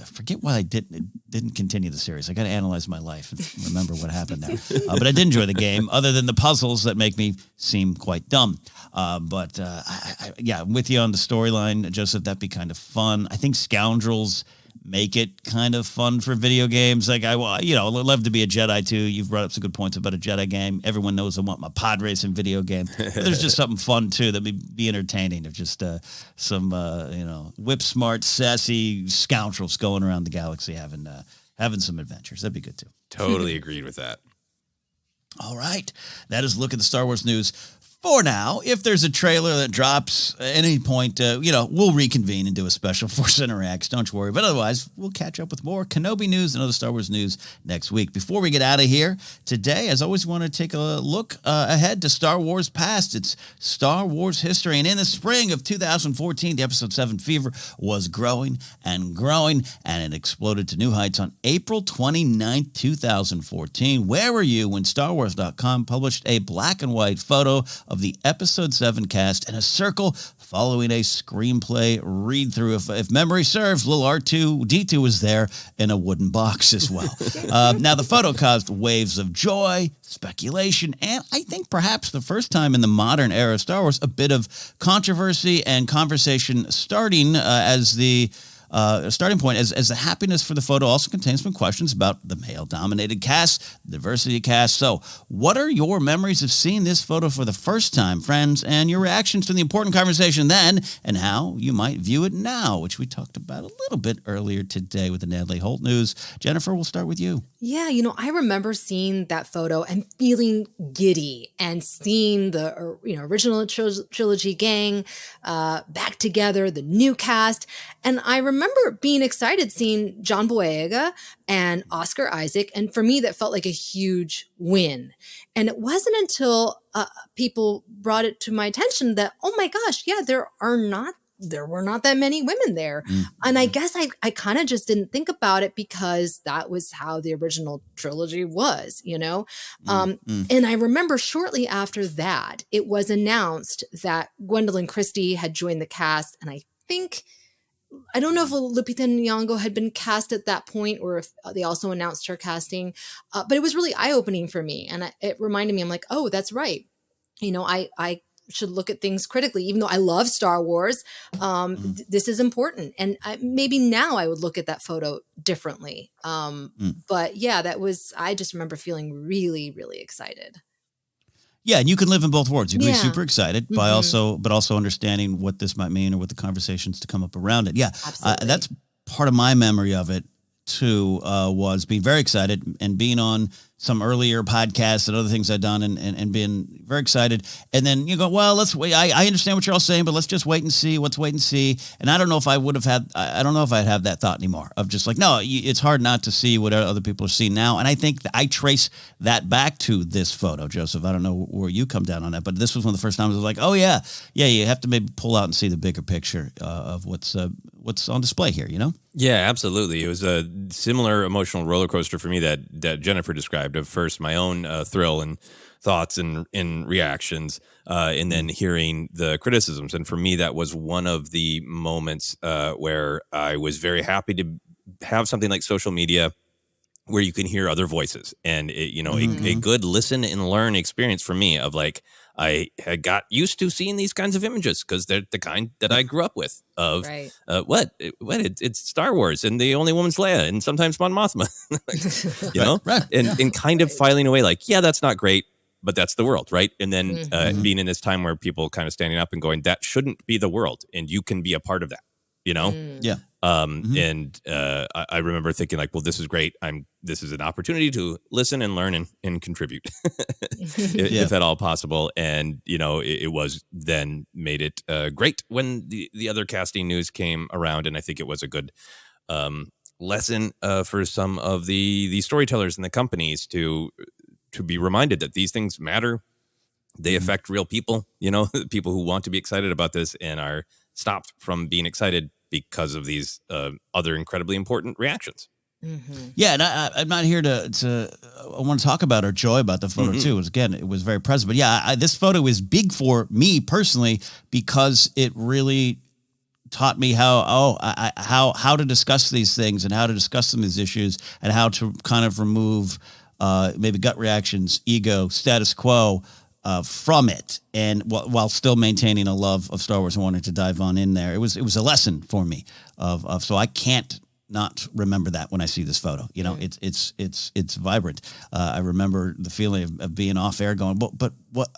forget why I didn't continue the series. I got to analyze my life and remember what happened there. But I did enjoy the game, other than the puzzles that make me seem quite dumb. But I'm with you on the storyline, Joseph. That'd be kind of fun. I think Scoundrels make it kind of fun for video games. Like I'd love to be a Jedi too. You've brought up some good points about a Jedi game. Everyone knows I want my pod racing video game. But there's just something fun too that'd be entertaining. Of just some whip smart, sassy scoundrels going around the galaxy having some adventures. That'd be good too. Totally agreed with that. All right, that is a look at the Star Wars news. For now, if there's a trailer that drops at any point, we'll reconvene and do a special Force Center Reacts. Don't you worry. But otherwise, we'll catch up with more Kenobi news and other Star Wars news next week. Before we get out of here, today, as always, we want to take a look ahead to Star Wars past. It's Star Wars history. And in the spring of 2014, the Episode 7 fever was growing, and it exploded to new heights on April 29th, 2014. Where were you when StarWars.com published a black and white photo of the Episode 7 cast in a circle following a screenplay read-through? If memory serves, little R2-D2 was there in a wooden box as well. Now, the photo caused waves of joy, speculation, and I think perhaps the first time in the modern era of Star Wars, a bit of controversy and conversation starting as the starting point, as the happiness for the photo also contains some questions about the male-dominated cast, the diversity cast. So what are your memories of seeing this photo for the first time, friends, and your reactions to the important conversation then, and how you might view it now, which we talked about a little bit earlier today with the Natalie Holt news. Jennifer, we'll start with you. Yeah, I remember seeing that photo and feeling giddy and seeing the original trilogy gang back together, the new cast. And I remember being excited seeing John Boyega and Oscar Isaac. And for me, that felt like a huge win. And it wasn't until people brought it to my attention that, oh my gosh, yeah, there were not that many women there. Mm-hmm. And I guess I kind of just didn't think about it because that was how the original trilogy was, Mm-hmm. And I remember shortly after that, it was announced that Gwendolyn Christie had joined the cast. And I don't know if Lupita Nyong'o had been cast at that point or if they also announced her casting, but it was really eye-opening for me. And it reminded me, I'm like, oh, that's right. I should look at things critically, even though I love Star Wars. This is important. And maybe now I would look at that photo differently. But yeah, I just remember feeling really, really excited. Yeah, and you can live in both worlds. You can be super excited but also understanding what this might mean or what the conversations to come up around it. Yeah, that's part of my memory of it too, was being very excited and being on some earlier podcasts and other things I've done and being very excited. And then you go, well, let's wait. I understand what you're all saying, but let's just wait and see. Let's wait and see. And I don't know if I'd have that thought anymore of just like, no, it's hard not to see what other people are seeing now. And I think that I trace that back to this photo, Joseph. I don't know where you come down on that, but this was one of the first times I was like, oh yeah, you have to maybe pull out and see the bigger picture of what's on display here, Yeah, absolutely. It was a similar emotional roller coaster for me that Jennifer described. Of first my own thrill and thoughts and reactions, and then hearing the criticisms. And for me, that was one of the moments where I was very happy to have something like social media where you can hear other voices. And, a good listen and learn experience for me of like, I had got used to seeing these kinds of images because they're the kind that I grew up with of it's Star Wars and the only woman's Leia and sometimes Mon Mothma, Right. And kind of filing away like, yeah, that's not great, but that's the world. Right. And then being in this time where people kind of standing up and going, that shouldn't be the world and you can be a part of that, Yeah. And I remember thinking like, well, this is great. This is an opportunity to listen and learn and contribute if at all possible. And, it was then made it great when the other casting news came around. And I think it was a good lesson for some of the storytellers and the companies to be reminded that these things matter. They affect real people, people who want to be excited about this and are stopped from being excited because of these other incredibly important reactions. Mm-hmm. Yeah, and I'm not here to I want to talk about our joy about the photo too. It was very present. But yeah, this photo is big for me personally because it really taught me how to discuss these things and how to discuss some of these issues and how to kind of remove maybe gut reactions, ego, status quo from it, and while still maintaining a love of Star Wars and wanting to dive on in there. It was a lesson for me of so I can't not remember that when I see this photo. It's vibrant. I remember the feeling of being off air going, but what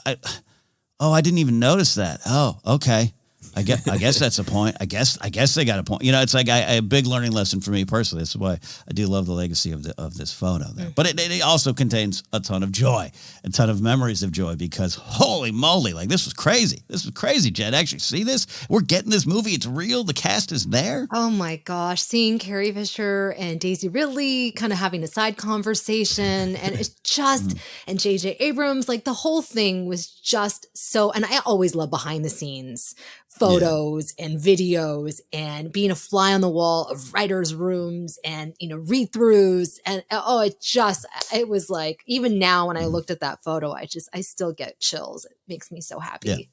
I didn't even notice that. Oh, okay. I guess that's a point. I guess they got a point. It's like a big learning lesson for me personally. That's why I do love the legacy of this photo there. But it also contains a ton of joy, a ton of memories of joy because holy moly, like this was crazy. This was crazy, Jen. Actually, see this? We're getting this movie. It's real. The cast is there. Oh my gosh, seeing Carrie Fisher and Daisy Ridley kind of having a side conversation, and it's just and J.J. Abrams, like the whole thing was just so. And I always love behind the scenes photos and videos and being a fly on the wall of writers' rooms and, read throughs. And it was like, even now when I looked at that photo, I still get chills. It makes me so happy.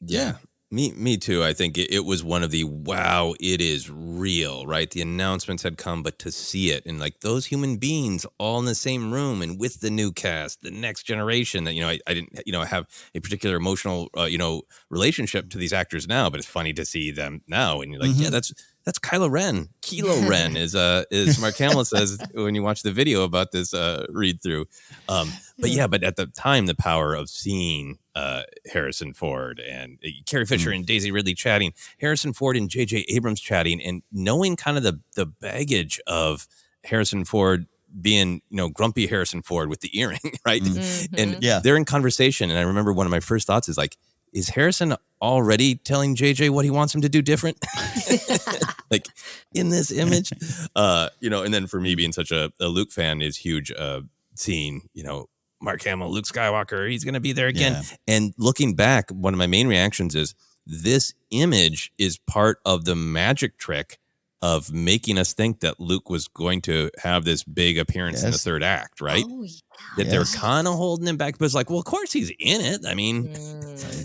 Yeah. Me too. I think it was one of the, wow, it is real, right? The announcements had come, but to see it and like those human beings all in the same room and with the new cast, the next generation that, I didn't, have a particular emotional, relationship to these actors now, but it's funny to see them now. And you're like, yeah, that's Kylo Ren. Kilo Ren is Mark Hamill says when you watch the video about this read through. But at the time, the power of seeing Harrison Ford and Carrie Fisher and Daisy Ridley chatting, Harrison Ford and J.J. Abrams chatting, and knowing kind of the baggage of Harrison Ford being, grumpy Harrison Ford with the earring, right? And they're in conversation. And I remember one of my first thoughts is like, is Harrison already telling JJ what he wants him to do different? Like in this image, and then for me being such a Luke fan is huge, seeing, Mark Hamill, Luke Skywalker, he's going to be there again. Yeah. And looking back, one of my main reactions is this image is part of the magic trick of making us think that Luke was going to have this big appearance in the third act, right? Oh, yeah. That they're kind of holding him back, but it's like, well, of course he's in it. I mean,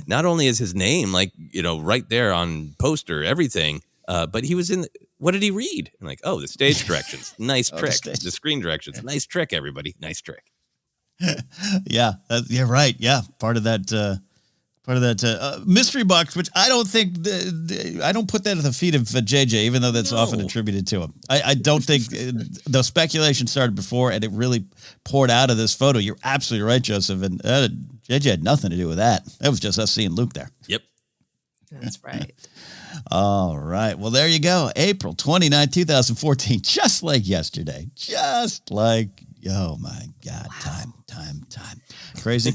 not only is his name like, right there on poster, everything, but he was in. What did he read? I'm like, the stage directions, nice trick. The screen directions, nice trick. Everybody, nice trick. Yeah, right. Yeah, part of that mystery box, which I don't think I don't put that at the feet of JJ, even though that's often attributed to him. I don't think the speculation started before, and it really poured out of this photo. You're absolutely right, Joseph, and JJ had nothing to do with that. That was just us seeing Luke there. Yep, that's right. All right. Well, there you go. April 29, 2014, just like yesterday. Just like, oh my God, wow. Time. Crazy.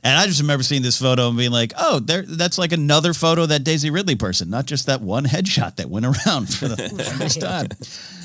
And I just remember seeing this photo and being like, that's like another photo of that Daisy Ridley person, not just that one headshot that went around for the first time.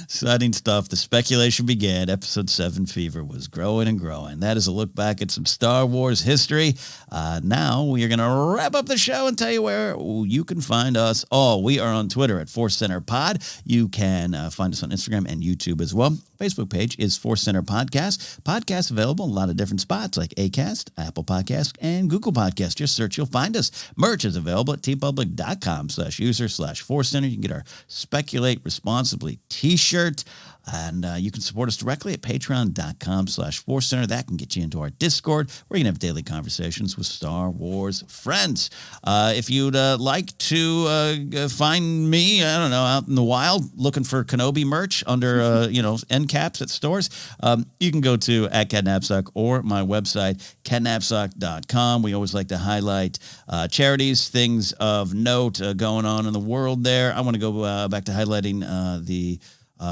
Exciting stuff. The speculation began. Episode 7 fever was growing and growing. That is a look back at some Star Wars history. Now we are going to wrap up the show and tell you where you can find us all. We are on Twitter at Force Center Pod. You can find us on Instagram and YouTube as well. Facebook page is Force Center Podcast. Podcasts available in a lot of different spots like Acast, Apple Podcasts, and Google Podcasts. Just search, you'll find us. Merch is available at tpublic.com/user/Force Center. You can get our Speculate Responsibly t-shirt. t-shirt. And you can support us directly at patreon.com/forcecenter. That can get you into our Discord, where you can have daily conversations with Star Wars friends. If you'd like to find me, I don't know, out in the wild looking for Kenobi merch under, end caps at stores, you can go to @catnapsuck or my website, catnapsuck.com. We always like to highlight charities, things of note going on in the world there. I want to go back to highlighting the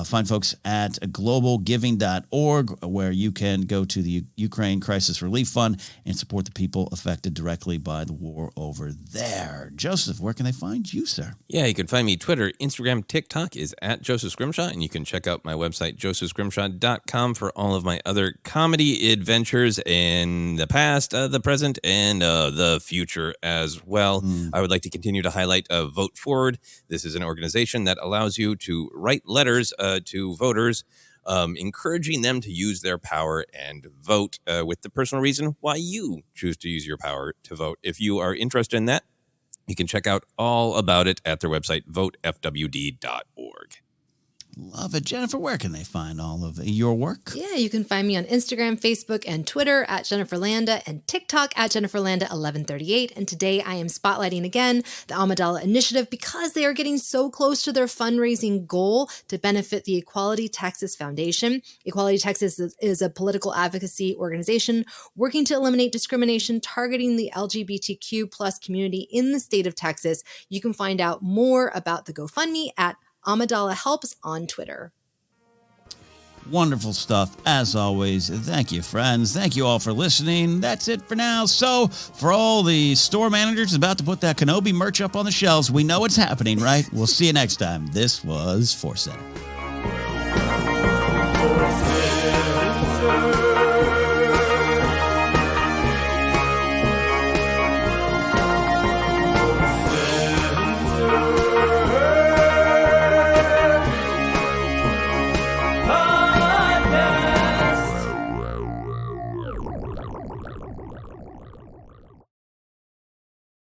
fine folks at globalgiving.org, where you can go to the Ukraine Crisis Relief Fund and support the people affected directly by the war over there. Joseph, where can they find you, sir? Yeah, you can find me Twitter, Instagram, TikTok is at Joseph Scrimshaw, and you can check out my website, josephscrimshaw.com, for all of my other comedy adventures in the past, the present, and the future as well. I would like to continue to highlight Vote Forward. This is an organization that allows you to write letters to voters, encouraging them to use their power and vote with the personal reason why you choose to use your power to vote. If you are interested in that, you can check out all about it at their website, votefwd.org. Love it. Jennifer, where can they find all of your work? Yeah, you can find me on Instagram, Facebook, and Twitter at Jennifer Landa, and TikTok at Jennifer Landa 1138. And today I am spotlighting again the Amidala Initiative, because they are getting so close to their fundraising goal to benefit the Equality Texas Foundation. Equality Texas is a political advocacy organization working to eliminate discrimination targeting the LGBTQ plus community in the state of Texas. You can find out more about the GoFundMe at Amidala Helps on Twitter. Wonderful stuff, as always. Thank you, friends. Thank you all for listening. That's it for now. So, for all the store managers about to put that Kenobi merch up on the shelves, we know it's happening, right? We'll see you next time. This was Force Center.